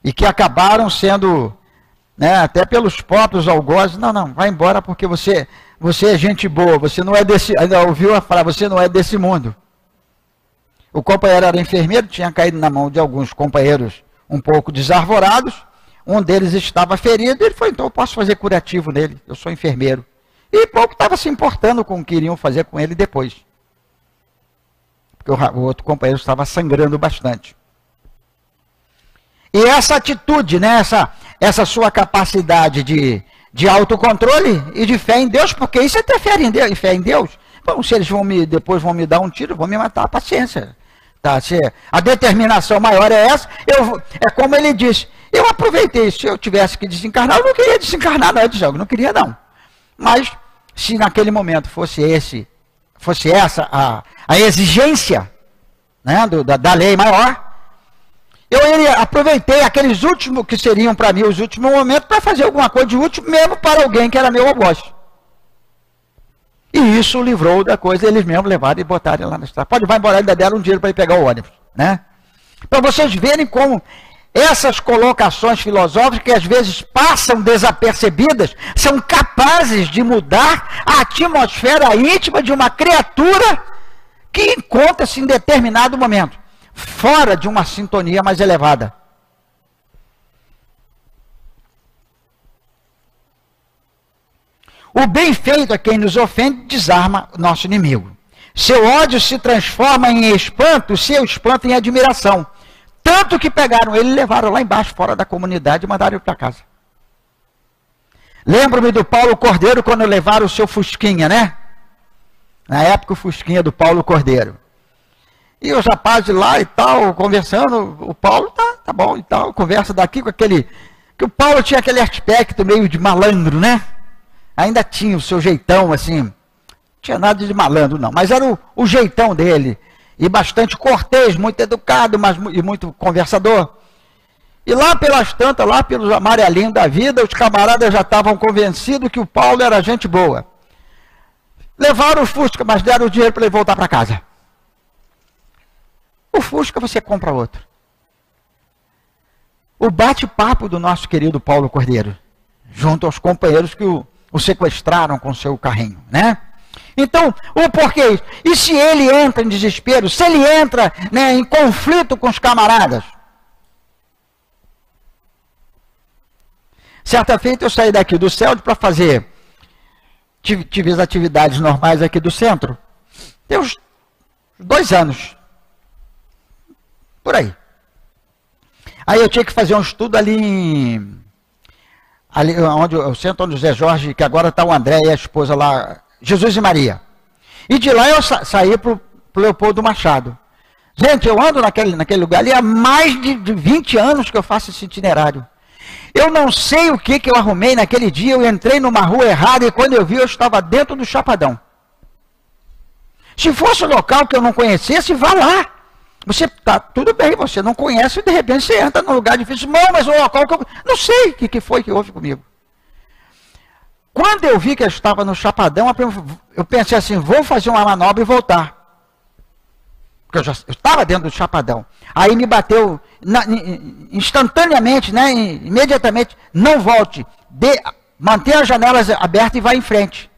e que acabaram sendo, né, até pelos próprios algozes, não, vai embora porque você é gente boa, você não é desse, ainda ouviu a frase, você não é desse mundo. O companheiro era enfermeiro, tinha caído na mão de alguns companheiros um pouco desarvorados, um deles estava ferido, ele falou, então eu posso fazer curativo nele, eu sou enfermeiro. E pouco estava se importando com o que iriam fazer com ele depois. Porque o outro companheiro estava sangrando bastante. E essa atitude, né, essa sua capacidade de autocontrole e de fé em Deus, porque isso é ter fé em Deus. Bom, se eles depois vão me dar um tiro, vão me matar, paciência. Tá? Se a determinação maior é essa, é como ele disse, eu aproveitei, se eu tivesse que desencarnar, eu não queria desencarnar antes, eu não queria não. Mas, se naquele momento fosse essa a exigência, né, da lei maior, aproveitei aqueles últimos, que seriam para mim os últimos momentos, para fazer alguma coisa de útil, mesmo para alguém que era meu algoz. E isso o livrou da coisa, eles mesmos levaram e botaram lá na estrada. Vai embora, ainda deram um dinheiro para ir pegar o ônibus, né? Para vocês verem como essas colocações filosóficas, que às vezes passam desapercebidas, são capazes de mudar a atmosfera íntima de uma criatura que encontra-se em determinado momento fora de uma sintonia mais elevada. O bem feito a quem nos ofende desarma o nosso inimigo. Seu ódio se transforma em espanto, seu espanto em admiração. Tanto que pegaram ele e levaram lá embaixo, fora da comunidade, e mandaram ele para casa. Lembro-me do Paulo Cordeiro, quando levaram o seu Fusquinha, né? Na época, o Fusquinha do Paulo Cordeiro. E os rapazes lá e tal, conversando, o Paulo, tá bom e tal, conversa daqui com aquele... Que o Paulo tinha aquele aspecto meio de malandro, né? Ainda tinha o seu jeitão, assim, não tinha nada de malandro, não, mas era o jeitão dele, e bastante cortês, muito educado, mas e muito conversador. E lá pelas tantas, lá pelos amarelinhos da vida, os camaradas já estavam convencidos que o Paulo era gente boa. Levaram o Fusca, mas deram o dinheiro para ele voltar para casa. O Fusca você compra outro. O bate-papo do nosso querido Paulo Cordeiro, junto aos companheiros que o sequestraram com seu carrinho, né? Então, o porquê isso? E se ele entra em desespero, se ele entra, né, em conflito com os camaradas? Certa feita eu saí daqui do centro para fazer, tive as atividades normais aqui do centro, tem uns 2 anos, por aí. Aí eu tinha que fazer um estudo ali onde o centro onde o Zé Jorge, que agora está o André e a esposa lá, Jesus e Maria. E de lá eu saí para o Leopoldo Machado. Gente, eu ando naquele lugar ali há mais de 20 anos que eu faço esse itinerário. Eu não sei o que eu arrumei naquele dia, eu entrei numa rua errada e quando eu vi eu estava dentro do Chapadão. Se fosse um local que eu não conhecesse, vá lá. Você tá tudo bem, você não conhece e de repente você entra num lugar difícil. Não, mas o local que eu não sei o que foi que houve comigo. Quando eu vi que eu estava no Chapadão, eu pensei assim, vou fazer uma manobra e voltar. Porque eu estava dentro do Chapadão. Aí me bateu instantaneamente, né, imediatamente, não volte, mantenha as janelas abertas e vá em frente.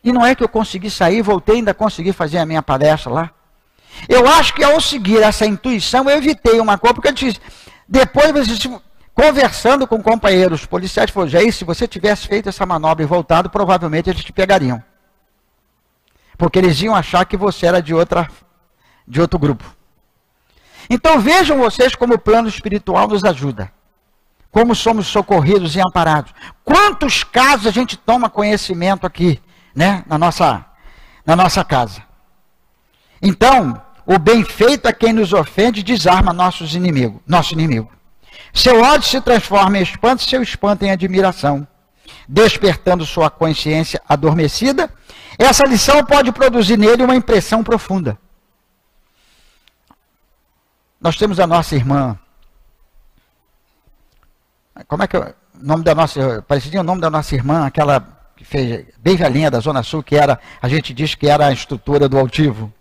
E não é que eu consegui sair, voltei e ainda consegui fazer a minha palestra lá. Eu acho que ao seguir essa intuição, eu evitei uma coisa, porque eu disse, depois, conversando com companheiros policiais, falou, Jair, se você tivesse feito essa manobra e voltado, provavelmente eles te pegariam. Porque eles iam achar que você era de outro grupo. Então vejam vocês como o plano espiritual nos ajuda. Como somos socorridos e amparados. Quantos casos a gente toma conhecimento aqui, né, na nossa casa. Então, o bem feito a quem nos ofende desarma nosso inimigo. Seu ódio se transforma em espanto, seu espanto em admiração. Despertando sua consciência adormecida, essa lição pode produzir nele uma impressão profunda. Nós temos a nossa irmã. Como é que o nome da nossa, parecia o nome da nossa irmã, aquela que fez, bem velhinha da Zona Sul, que era, a gente diz que era a instrutora do Altivo.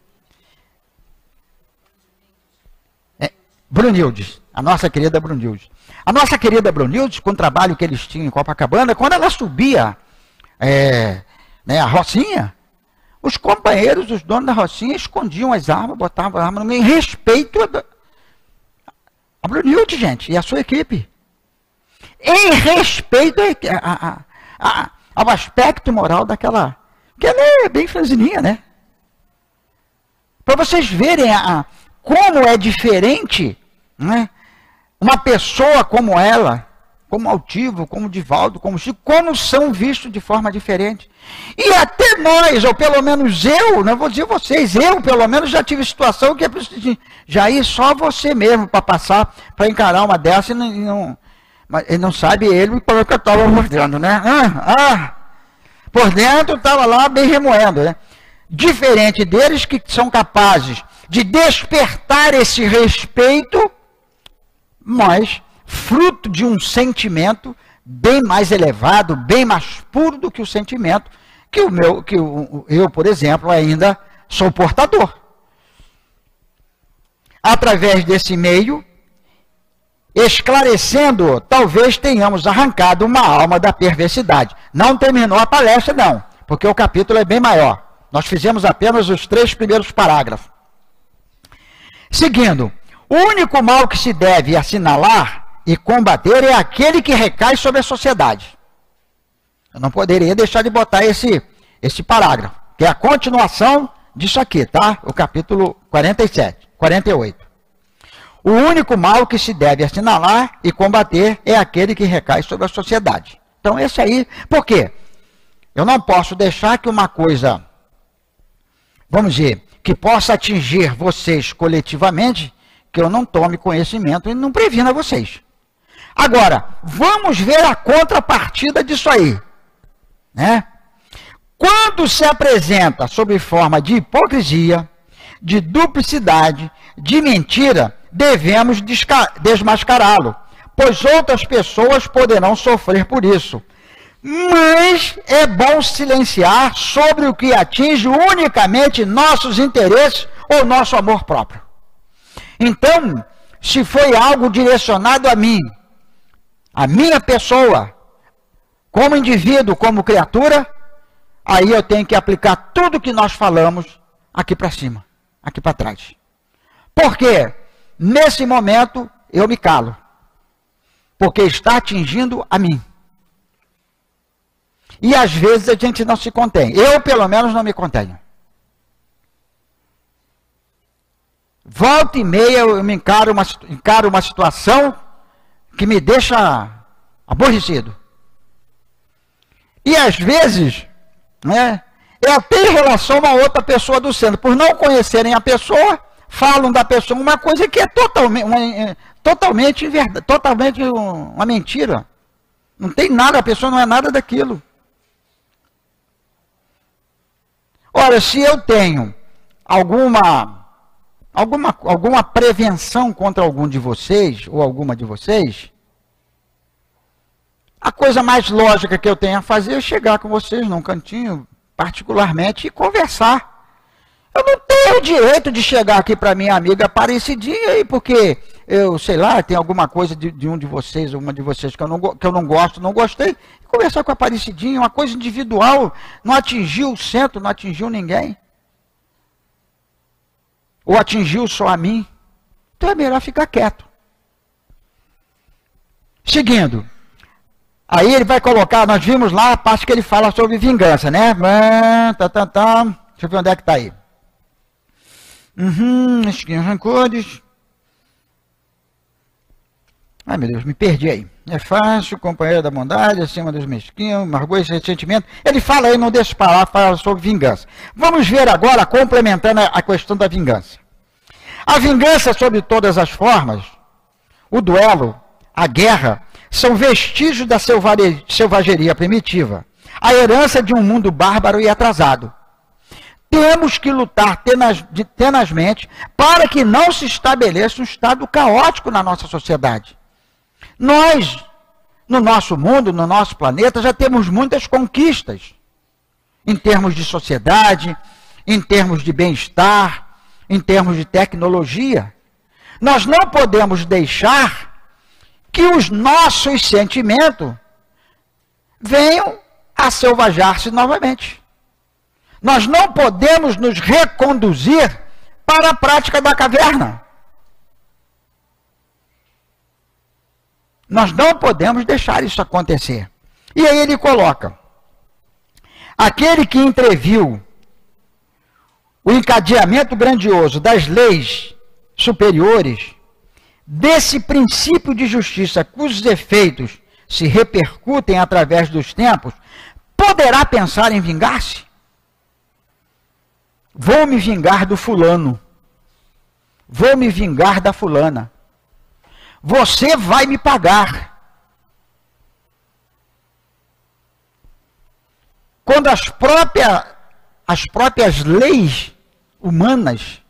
Brunildes, a nossa querida Brunildes. A nossa querida Brunildes, com o trabalho que eles tinham em Copacabana, quando ela subia a Rocinha, os companheiros, os donos da Rocinha, escondiam as armas, botavam as armas no meio, em respeito a Brunilde, gente, e a sua equipe. Em respeito ao aspecto moral daquela... Que ela é bem franzininha, né? Para vocês verem como é diferente, né? Uma pessoa como ela, como Altivo, como Divaldo, como Chico, como são vistos de forma diferente. E até nós, ou pelo menos eu, não vou dizer vocês, eu pelo menos já tive situação que é preciso, já ir só você mesmo para passar, para encarar uma dessa e não sabe ele como é que eu estava por dentro, né? Por dentro estava lá bem remoendo, né? Diferente deles que são capazes de despertar esse respeito, mas fruto de um sentimento bem mais elevado, bem mais puro do que o sentimento que eu, por exemplo, ainda sou portador. Através desse meio, esclarecendo, talvez tenhamos arrancado uma alma da perversidade. Não terminou a palestra, não, porque o capítulo é bem maior. Nós fizemos apenas os 3 primeiros parágrafos. Seguindo, o único mal que se deve assinalar e combater é aquele que recai sobre a sociedade. Eu não poderia deixar de botar esse parágrafo, que é a continuação disso aqui, tá? O capítulo 48. O único mal que se deve assinalar e combater é aquele que recai sobre a sociedade. Então, esse aí, por quê? Eu não posso deixar que uma coisa, vamos dizer, que possa atingir vocês coletivamente, que eu não tome conhecimento e não previna vocês. Agora, vamos ver a contrapartida disso aí, né? Quando se apresenta sob forma de hipocrisia, de duplicidade, de mentira, devemos desmascará-lo, pois outras pessoas poderão sofrer por isso. Mas é bom silenciar sobre o que atinge unicamente nossos interesses ou nosso amor próprio. Então, se foi algo direcionado a mim, a minha pessoa, como indivíduo, como criatura, aí eu tenho que aplicar tudo que nós falamos aqui para cima, aqui para trás. Por quê? Nesse momento, eu me calo. Porque está atingindo a mim. E às vezes a gente não se contém. Eu, pelo menos, não me contenho. Volta e meia eu me encaro uma situação que me deixa aborrecido. E às vezes, né, é até em relação a outra pessoa do centro. Por não conhecerem a pessoa, falam da pessoa uma coisa que é totalmente uma mentira. Não tem nada, a pessoa não é nada daquilo. Ora, se eu tenho alguma prevenção contra algum de vocês, ou alguma de vocês, a coisa mais lógica que eu tenho a fazer é chegar com vocês num cantinho, particularmente, e conversar. Eu não tenho o direito de chegar aqui para minha amiga Aparecidinha aí, porque eu, sei lá, tem alguma coisa de um de vocês, uma de vocês que eu não gosto, não gostei, e conversar com a Aparecidinha, uma coisa individual, não atingiu o centro, não atingiu ninguém. Ou atingiu só a mim. Então é melhor ficar quieto. Seguindo. Aí ele vai colocar, nós vimos lá a parte que ele fala sobre vingança, né? Deixa eu ver onde é que está aí. Rancores. Ai, meu Deus, me perdi aí. É fácil, companheiro da bondade, acima dos mesquinhos, amargor e ressentimento. Ele fala aí, não deixa parar, fala sobre vingança. Vamos ver agora, complementando a questão da vingança. A vingança, sob todas as formas, o duelo, a guerra, são vestígios da selvageria primitiva, a herança de um mundo bárbaro e atrasado. Temos que lutar tenazmente para que não se estabeleça um estado caótico na nossa sociedade. Nós, no nosso mundo, no nosso planeta, já temos muitas conquistas em termos de sociedade, em termos de bem-estar, em termos de tecnologia. Nós não podemos deixar que os nossos sentimentos venham a selvajar-se novamente. Nós não podemos nos reconduzir para a prática da caverna. Nós não podemos deixar isso acontecer. E aí ele coloca: aquele que entreviu o encadeamento grandioso das leis superiores, desse princípio de justiça cujos efeitos se repercutem através dos tempos, poderá pensar em vingar-se? Vou me vingar do fulano. Vou me vingar da fulana. Você vai me pagar. Quando as próprias leis humanas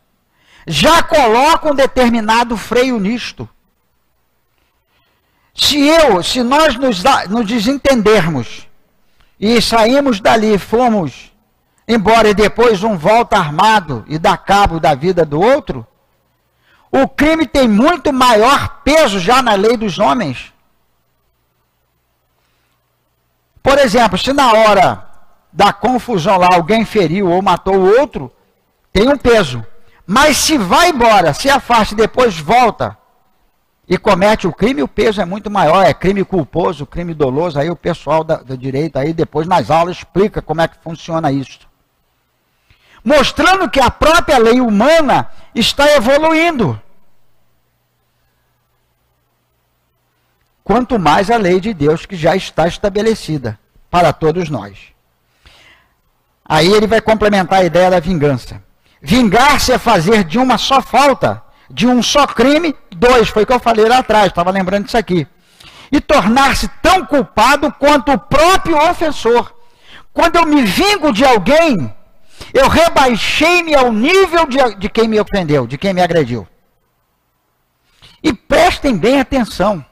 já colocam um determinado freio nisto. Se nós nos desentendermos e saímos dali, fomos embora e depois um volta armado e dá cabo da vida do outro, o crime tem muito maior peso já na lei dos homens. Por exemplo, se na hora da confusão lá alguém feriu ou matou o outro, tem um peso. Mas se vai embora, se afasta e depois volta e comete o crime, o peso é muito maior. É crime culposo, crime doloso. Aí o pessoal do direito aí depois nas aulas explica como é que funciona isso. Mostrando que a própria lei humana está evoluindo. quanto mais a lei de Deus que já está estabelecida para todos nós. Aí ele vai complementar a ideia da vingança. Vingar-se é fazer de uma só falta, de um só crime, dois, foi o que eu falei lá atrás, estava lembrando disso aqui. E tornar-se tão culpado quanto o próprio ofensor. Quando eu me vingo de alguém, eu rebaixei-me ao nível de quem me ofendeu, de quem me agrediu. E prestem bem atenção.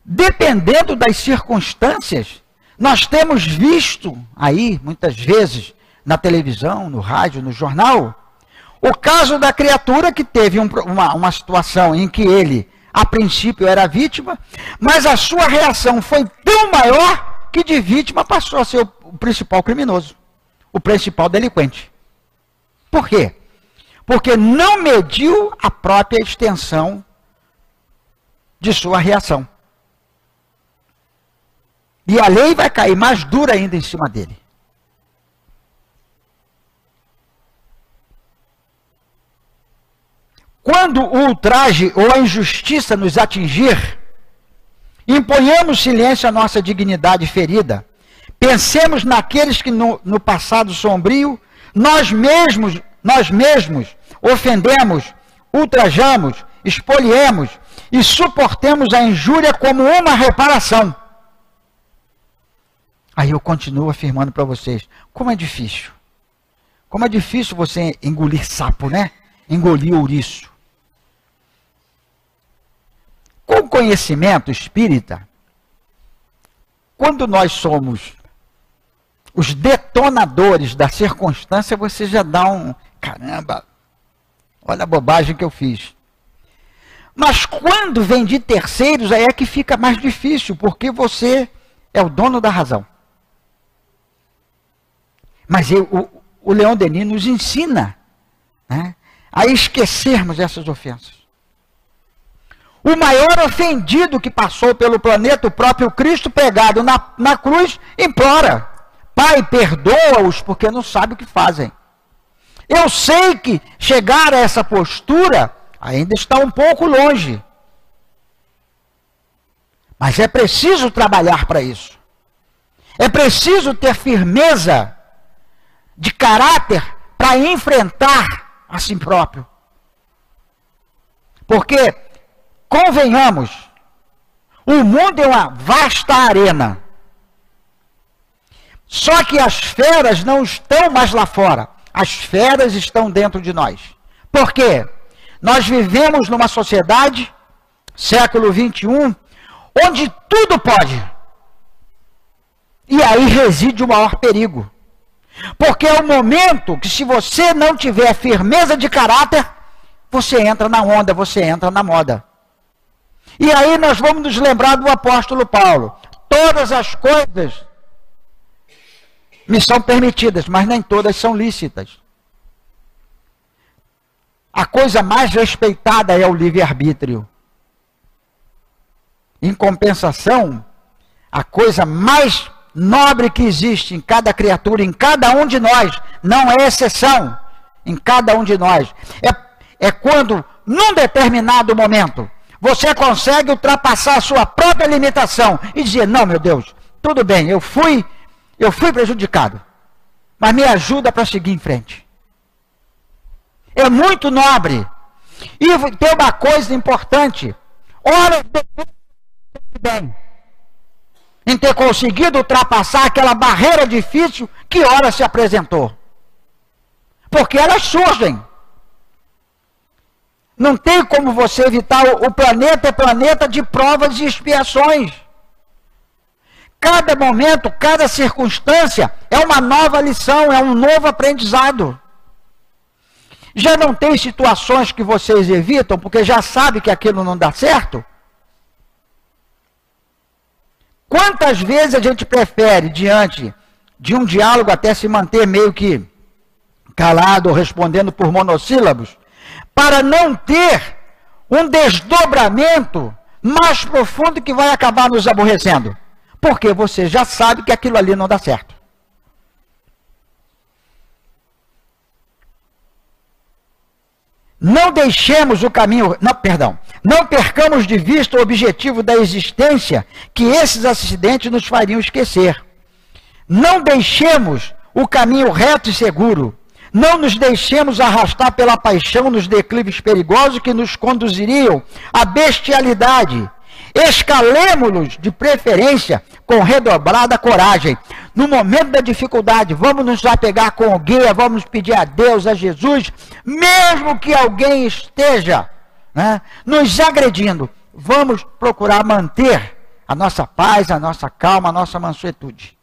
Dependendo das circunstâncias, nós temos visto aí, muitas vezes, na televisão, no rádio, no jornal, o caso da criatura que teve uma situação em que ele, a princípio, era vítima, mas a sua reação foi tão maior que de vítima passou a ser o principal criminoso, o principal delinquente. Por quê? Porque não mediu a própria extensão de sua reação. E a lei vai cair mais dura ainda em cima dele. Quando o ultraje ou a injustiça nos atingir, imponhamos silêncio à nossa dignidade ferida. Pensemos naqueles que no passado sombrio, nós mesmos ofendemos, ultrajamos, expoliemos e suportemos a injúria como uma reparação. Aí eu continuo afirmando para vocês, como é difícil. Como é difícil você engolir sapo, né? Engolir ouriço. Com conhecimento espírita, quando nós somos os detonadores da circunstância, você já dá um, caramba, olha a bobagem que eu fiz. Mas quando vem de terceiros, aí é que fica mais difícil, porque você é o dono da razão. Mas o Leon Denis nos ensina, né, a esquecermos essas ofensas. O maior ofendido que passou pelo planeta, o próprio Cristo pregado na cruz, implora: Pai, perdoa-os porque não sabem o que fazem. Eu sei que chegar a essa postura ainda está um pouco longe. Mas é preciso trabalhar para isso. É preciso ter firmeza de caráter para enfrentar a si próprio. Porque, convenhamos, o mundo é uma vasta arena. Só que as feras não estão mais lá fora. As feras estão dentro de nós. Por quê? Nós vivemos numa sociedade, século XXI, onde tudo pode. E aí reside o maior perigo. Porque é o momento que, se você não tiver firmeza de caráter, você entra na onda, você entra na moda. E aí nós vamos nos lembrar do apóstolo Paulo. Todas as coisas me são permitidas, mas nem todas são lícitas. A coisa mais respeitada é o livre-arbítrio. Em compensação, a coisa mais nobre que existe em cada criatura, em cada um de nós, não é exceção, em cada um de nós, é quando, num determinado momento, você consegue ultrapassar a sua própria limitação e dizer: não, meu Deus, tudo bem, eu fui prejudicado, mas me ajuda para seguir em frente. É muito nobre. E tem uma coisa importante: ora bem, em ter conseguido ultrapassar aquela barreira difícil que ora se apresentou. Porque elas surgem. Não tem como você evitar. O planeta é planeta de provas e expiações. Cada momento, cada circunstância é uma nova lição, é um novo aprendizado. Já não tem situações que vocês evitam, porque já sabe que aquilo não dá certo? Quantas vezes a gente prefere, diante de um diálogo, até se manter meio que calado ou respondendo por monossílabos, para não ter um desdobramento mais profundo que vai acabar nos aborrecendo? Porque você já sabe que aquilo ali não dá certo. não deixemos o caminho, não percamos de vista o objetivo da existência que esses acidentes nos fariam esquecer. Não deixemos o caminho reto e seguro. Não nos deixemos arrastar pela paixão nos declives perigosos que nos conduziriam à bestialidade. Escalemo-los de preferência com redobrada coragem. No momento da dificuldade, vamos nos apegar com o guia, vamos pedir a Deus, a Jesus, mesmo que alguém esteja, né, nos agredindo, vamos procurar manter a nossa paz, a nossa calma, a nossa mansuetude.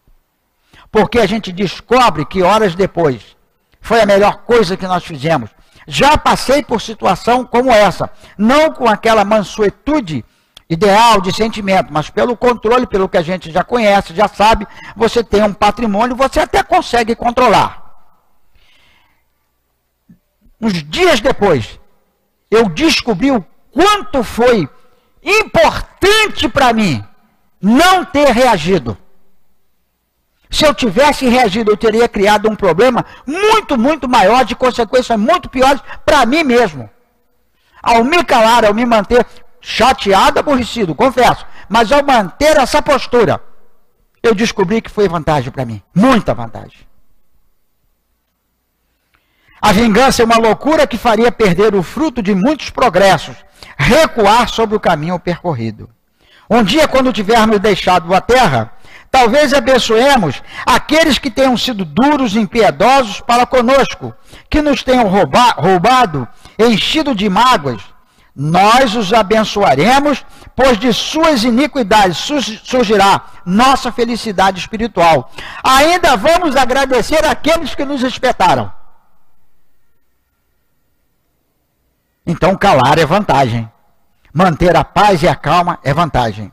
Porque a gente descobre que horas depois foi a melhor coisa que nós fizemos. Já passei por situação como essa, não com aquela mansuetude ideal de sentimento, mas pelo controle, pelo que a gente já conhece, já sabe, você tem um patrimônio, você até consegue controlar. Uns dias depois, eu descobri o quanto foi importante para mim não ter reagido. Se eu tivesse reagido, eu teria criado um problema muito, muito maior, de consequências muito piores para mim mesmo. Ao me calar, ao me manter chateado, aborrecido, confesso, mas ao manter essa postura, eu descobri que foi vantagem para mim, muita vantagem. A vingança é uma loucura que faria perder o fruto de muitos progressos, recuar sobre o caminho percorrido. Um dia, quando tivermos deixado a terra, talvez abençoemos aqueles que tenham sido duros e impiedosos para conosco, que nos tenham roubado, enchido de mágoas. Nós os abençoaremos, pois de suas iniquidades surgirá nossa felicidade espiritual. Ainda vamos agradecer aqueles que nos espetaram. Então, calar é vantagem. Manter a paz e a calma é vantagem.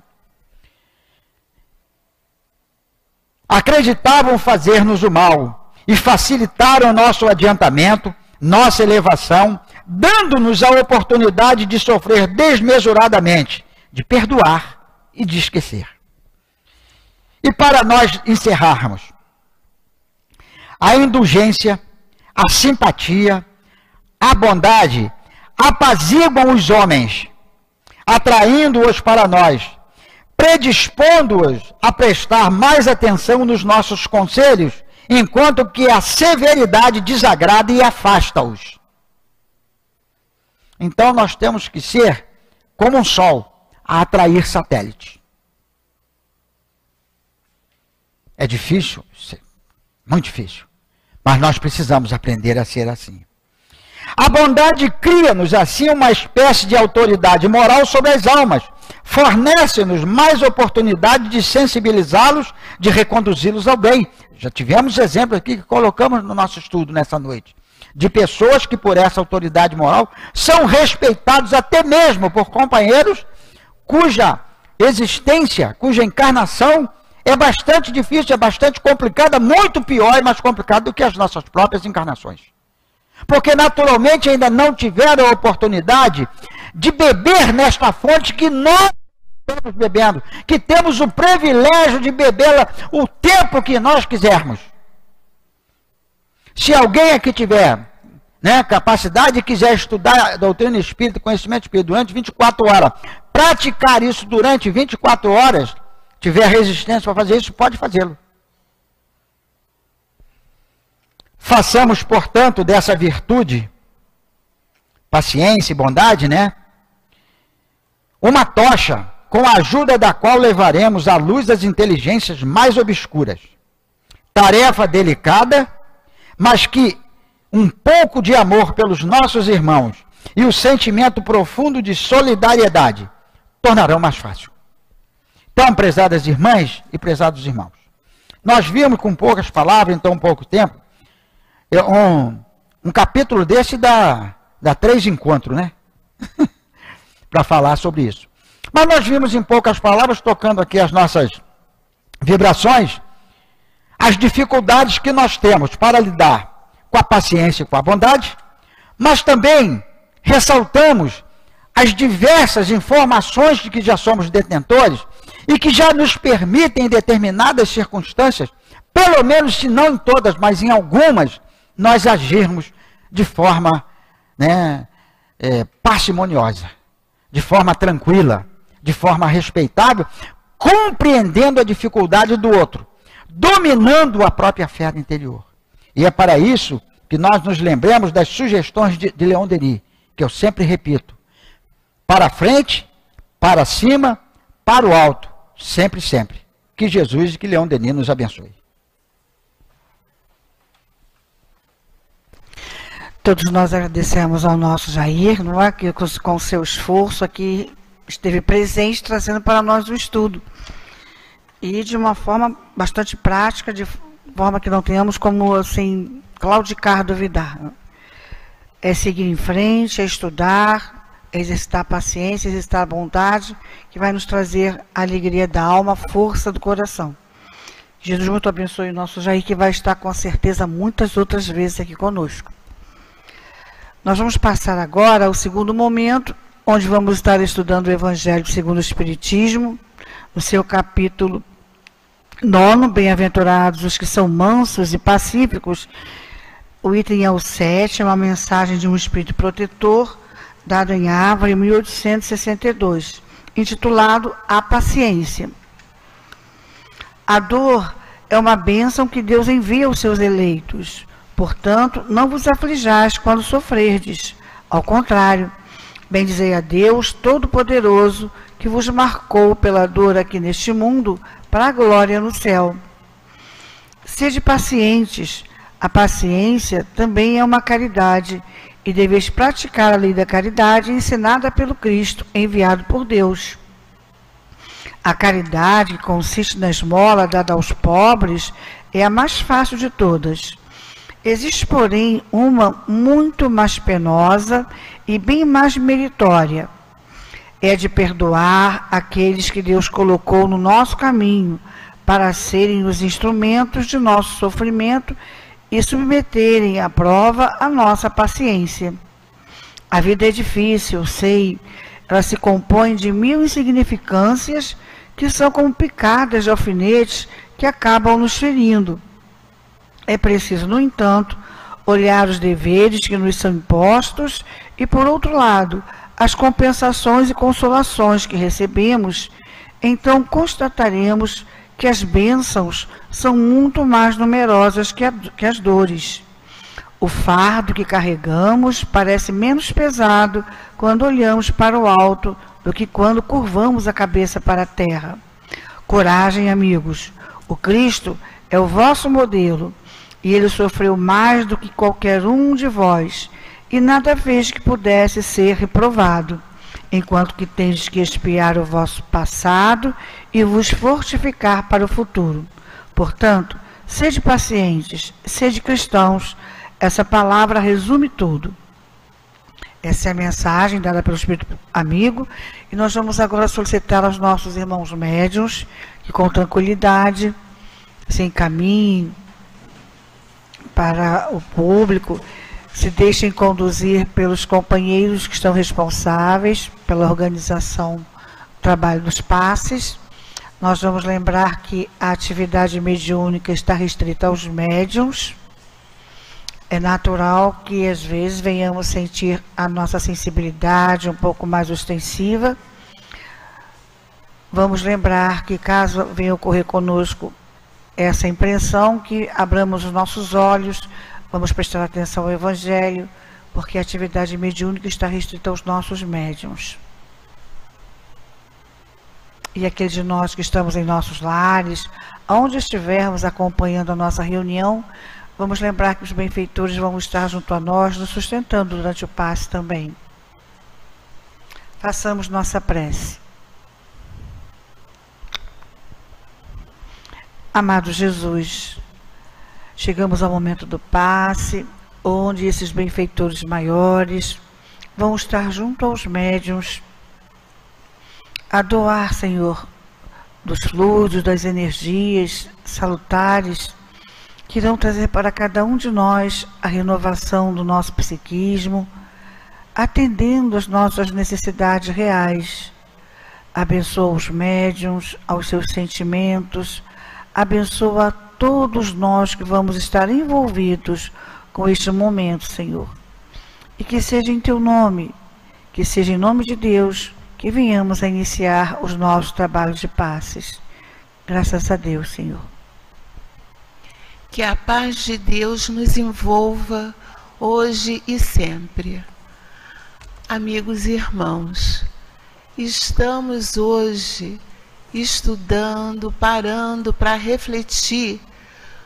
Acreditavam fazer-nos o mal e facilitaram nosso adiantamento, nossa elevação, dando-nos a oportunidade de sofrer desmesuradamente, de perdoar e de esquecer. E para nós encerrarmos, a indulgência, a simpatia, a bondade apaziguam os homens, atraindo-os para nós, predispondo-os a prestar mais atenção nos nossos conselhos, enquanto que a severidade desagrada e afasta-os. Então nós temos que ser como um sol a atrair satélites. É difícil, muito difícil, mas nós precisamos aprender a ser assim. A bondade cria-nos assim uma espécie de autoridade moral sobre as almas, fornece-nos mais oportunidade de sensibilizá-los, de reconduzi-los ao bem. Já tivemos exemplos aqui que colocamos no nosso estudo nessa noite, de pessoas que por essa autoridade moral são respeitados até mesmo por companheiros cuja existência, cuja encarnação é bastante difícil, é bastante complicada, muito pior e mais complicada do que as nossas próprias encarnações. Porque naturalmente ainda não tiveram a oportunidade de beber nesta fonte que nós estamos bebendo, que temos o privilégio de bebê-la o tempo que nós quisermos. Se alguém aqui tiver, né, capacidade e quiser estudar a doutrina espírita, conhecimento espírita durante 24 horas, praticar isso durante 24 horas, tiver resistência para fazer isso, pode fazê-lo. Façamos, portanto, dessa virtude, paciência e bondade, né, uma tocha com a ajuda da qual levaremos a luz das inteligências mais obscuras. Tarefa delicada, mas que um pouco de amor pelos nossos irmãos e o sentimento profundo de solidariedade tornarão mais fácil. Então, prezadas irmãs e prezados irmãos, nós vimos com poucas palavras, em tão pouco tempo, um capítulo desse dá 3 encontros, né? Para falar sobre isso. Mas nós vimos em poucas palavras, tocando aqui as nossas vibrações, as dificuldades que nós temos para lidar com a paciência e com a bondade, mas também ressaltamos as diversas informações de que já somos detentores e que já nos permitem, em determinadas circunstâncias, pelo menos se não em todas, mas em algumas, nós agirmos de forma, né, parcimoniosa, de forma tranquila, de forma respeitável, compreendendo a dificuldade do outro, dominando a própria fé interior. E é para isso que nós nos lembramos das sugestões de Leon Denis, que eu sempre repito: para frente, para cima, para o alto, sempre, sempre. Que Jesus e que Leon Denis nos abençoe. Todos nós agradecemos ao nosso Jair, não é? Que com seu esforço aqui esteve presente, trazendo para nós o estudo. E de uma forma bastante prática, de forma que não tenhamos como, assim, claudicar, duvidar. É seguir em frente, é estudar, é exercitar a paciência, exercitar a bondade, que vai nos trazer a alegria da alma, a força do coração. Jesus muito abençoe o nosso Jair, que vai estar com certeza muitas outras vezes aqui conosco. Nós vamos passar agora ao segundo momento, onde vamos estar estudando o Evangelho segundo o Espiritismo, no seu capítulo 9, Bem-aventurados os que são mansos e pacíficos. O item é o 7, uma mensagem de um espírito protetor, dado em Árvore, em 1862, intitulado A Paciência. A dor é uma bênção que Deus envia aos seus eleitos. Portanto, não vos aflijais quando sofrerdes. Ao contrário, bendizei a Deus Todo-Poderoso, que vos marcou pela dor aqui neste mundo, para a glória no céu. Sede pacientes. A paciência também é uma caridade, e deveis praticar a lei da caridade ensinada pelo Cristo, enviado por Deus. A caridade, que consiste na esmola dada aos pobres, é a mais fácil de todas. Existe, porém, uma muito mais penosa e bem mais meritória. É de perdoar aqueles que Deus colocou no nosso caminho para serem os instrumentos de nosso sofrimento e submeterem à prova a nossa paciência. A vida é difícil, eu sei. Ela se compõe de 1000 insignificâncias que são como picadas de alfinetes que acabam nos ferindo. É preciso, no entanto, olhar os deveres que nos são impostos e, por outro lado, as compensações e consolações que recebemos. Então constataremos que as bênçãos são muito mais numerosas que as dores. O fardo que carregamos parece menos pesado quando olhamos para o alto do que quando curvamos a cabeça para a terra. Coragem, amigos. O Cristo é o vosso modelo. E ele sofreu mais do que qualquer um de vós, e nada fez que pudesse ser reprovado, enquanto que tendes que expiar o vosso passado e vos fortificar para o futuro. Portanto, sede pacientes, sede cristãos. Essa palavra resume tudo. Essa é a mensagem dada pelo Espírito amigo, e nós vamos agora solicitar aos nossos irmãos médiuns que, com tranquilidade, se encaminhem para o público, se deixem conduzir pelos companheiros que estão responsáveis pela organização do trabalho dos passes. Nós vamos lembrar que a atividade mediúnica está restrita aos médiuns. É natural que às vezes venhamos sentir a nossa sensibilidade um pouco mais ostensiva. Vamos lembrar que, caso venha ocorrer conosco essa impressão, que abramos os nossos olhos, vamos prestar atenção ao Evangelho, porque a atividade mediúnica está restrita aos nossos médiuns. E aqueles de nós que estamos em nossos lares, aonde estivermos acompanhando a nossa reunião, vamos lembrar que os benfeitores vão estar junto a nós, nos sustentando durante o passe também. Façamos nossa prece. Amado Jesus, chegamos ao momento do passe, onde esses benfeitores maiores vão estar junto aos médiuns, a doar, Senhor, dos fluidos, das energias salutares, que irão trazer para cada um de nós a renovação do nosso psiquismo, atendendo às nossas necessidades reais. Abençoa os médiuns, aos seus sentimentos, abençoa a todos nós que vamos estar envolvidos com este momento, Senhor. E que seja em Teu nome Que seja em nome de Deus que venhamos a iniciar os nossos trabalhos de passes. Graças a Deus, Senhor. Que a paz de Deus nos envolva hoje e sempre. Amigos e irmãos, estamos hoje estudando, parando para refletir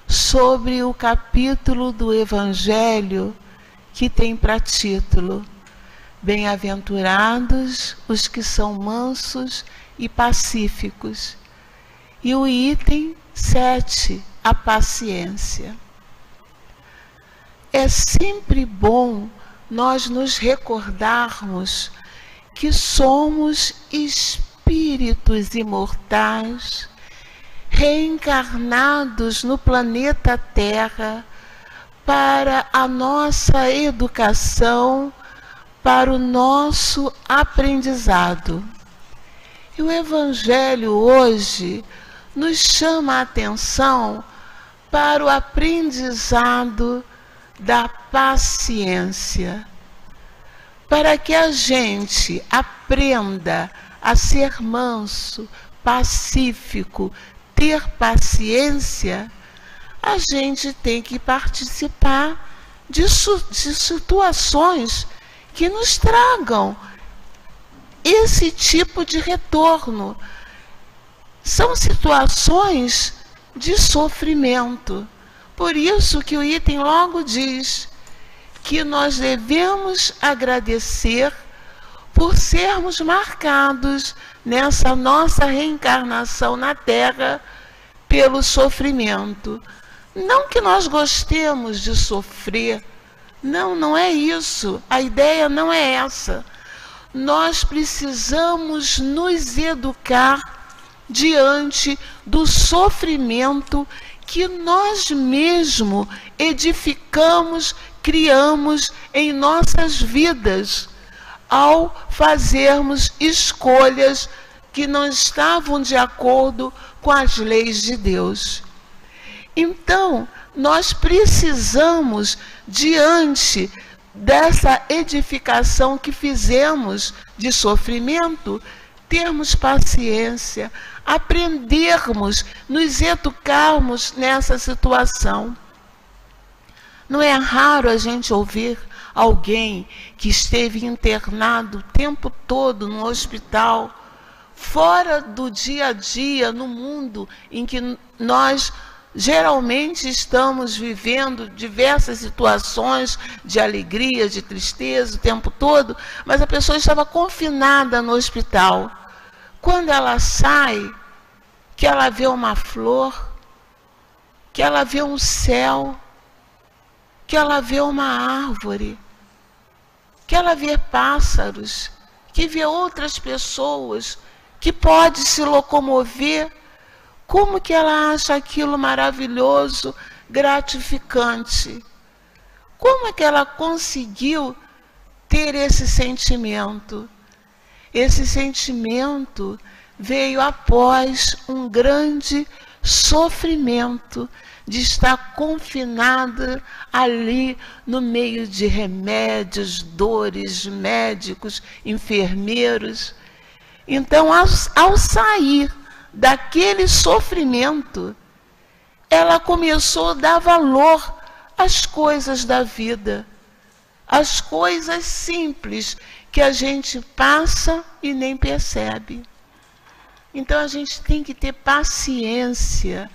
sobre o capítulo do Evangelho que tem para título: Bem-aventurados os que são mansos e pacíficos. E o item 7, a paciência. É sempre bom nós nos recordarmos que somos espíritos imortais, reencarnados no planeta Terra para a nossa educação, para o nosso aprendizado. E o Evangelho hoje nos chama a atenção para o aprendizado da paciência, para que a gente aprenda a ser manso, pacífico, ter paciência. A gente tem que participar de situações que nos tragam esse tipo de retorno. São situações de sofrimento. Por isso que o item logo diz que nós devemos agradecer por sermos marcados nessa nossa reencarnação na Terra pelo sofrimento. Não que nós gostemos de sofrer, não é isso, a ideia não é essa. Nós precisamos nos educar diante do sofrimento que nós mesmos edificamos, criamos em nossas vidas, ao fazermos escolhas que não estavam de acordo com as leis de Deus. Então, nós precisamos, diante dessa edificação que fizemos de sofrimento, termos paciência, aprendermos, nos educarmos nessa situação. Não é raro a gente ouvir alguém que esteve internado o tempo todo no hospital, fora do dia a dia, no mundo em que nós geralmente estamos vivendo diversas situações de alegria, de tristeza o tempo todo, mas a pessoa estava confinada no hospital. Quando ela sai, que ela vê uma flor, que ela vê um céu, que ela vê uma árvore, que ela vê pássaros, que vê outras pessoas, que pode se locomover, como que ela acha aquilo maravilhoso, gratificante? Como é que ela conseguiu ter esse sentimento? Esse sentimento veio após um grande sofrimento de estar confinada ali no meio de remédios, dores, médicos, enfermeiros. Então, ao sair daquele sofrimento, ela começou a dar valor às coisas da vida, às coisas simples que a gente passa e nem percebe. Então a gente tem que ter paciência,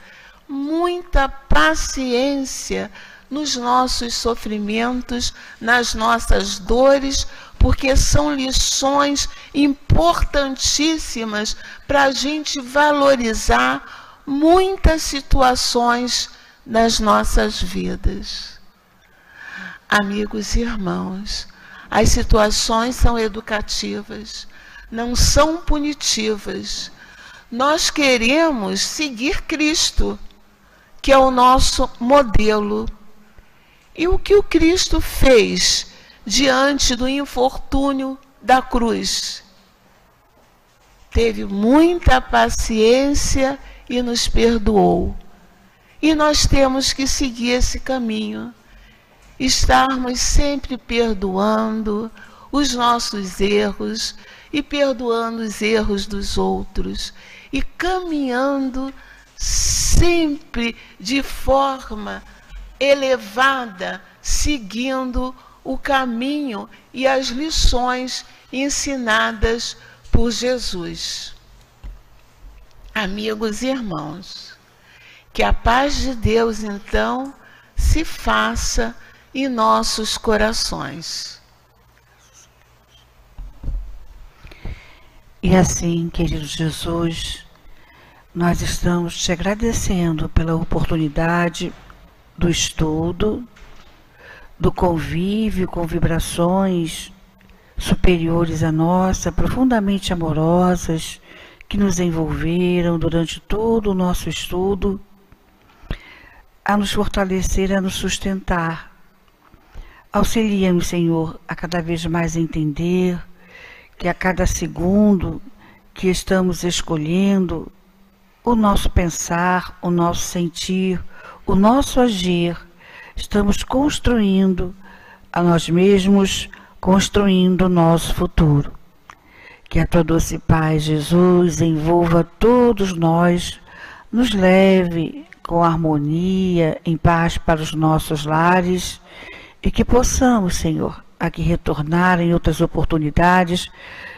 muita paciência nos nossos sofrimentos, nas nossas dores, porque são lições importantíssimas para a gente valorizar muitas situações das nossas vidas. Amigos e irmãos, as situações são educativas, não são punitivas. Nós queremos seguir Cristo, que é o nosso modelo. E o que o Cristo fez diante do infortúnio da cruz? Teve muita paciência e nos perdoou. E nós temos que seguir esse caminho, estarmos sempre perdoando, os nossos erros e perdoando os erros dos outros e caminhando sempre de forma elevada, seguindo o caminho e as lições ensinadas por Jesus. Amigos e irmãos, que a paz de Deus, então, se faça em nossos corações. E assim, querido Jesus, nós estamos te agradecendo pela oportunidade do estudo, do convívio com vibrações superiores à nossa, profundamente amorosas, que nos envolveram durante todo o nosso estudo, a nos fortalecer, a nos sustentar. Auxilia-nos, Senhor, a cada vez mais entender que a cada segundo que estamos escolhendo, o nosso pensar, o nosso sentir, o nosso agir, estamos construindo a nós mesmos, construindo o nosso futuro. Que a tua doce paz, Jesus, envolva todos nós, nos leve com harmonia, em paz para os nossos lares e que possamos, Senhor, aqui retornar em outras oportunidades,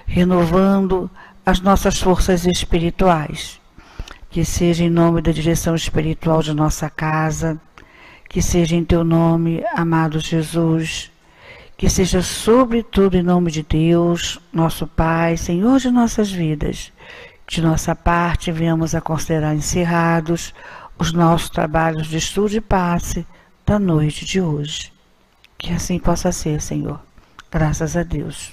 renovando as nossas forças espirituais. Que seja em nome da direção espiritual de nossa casa, que seja em teu nome, amado Jesus, que seja sobretudo em nome de Deus, nosso Pai, Senhor de nossas vidas. De nossa parte, venhamos a considerar encerrados os nossos trabalhos de estudo e passe da noite de hoje. Que assim possa ser, Senhor. Graças a Deus.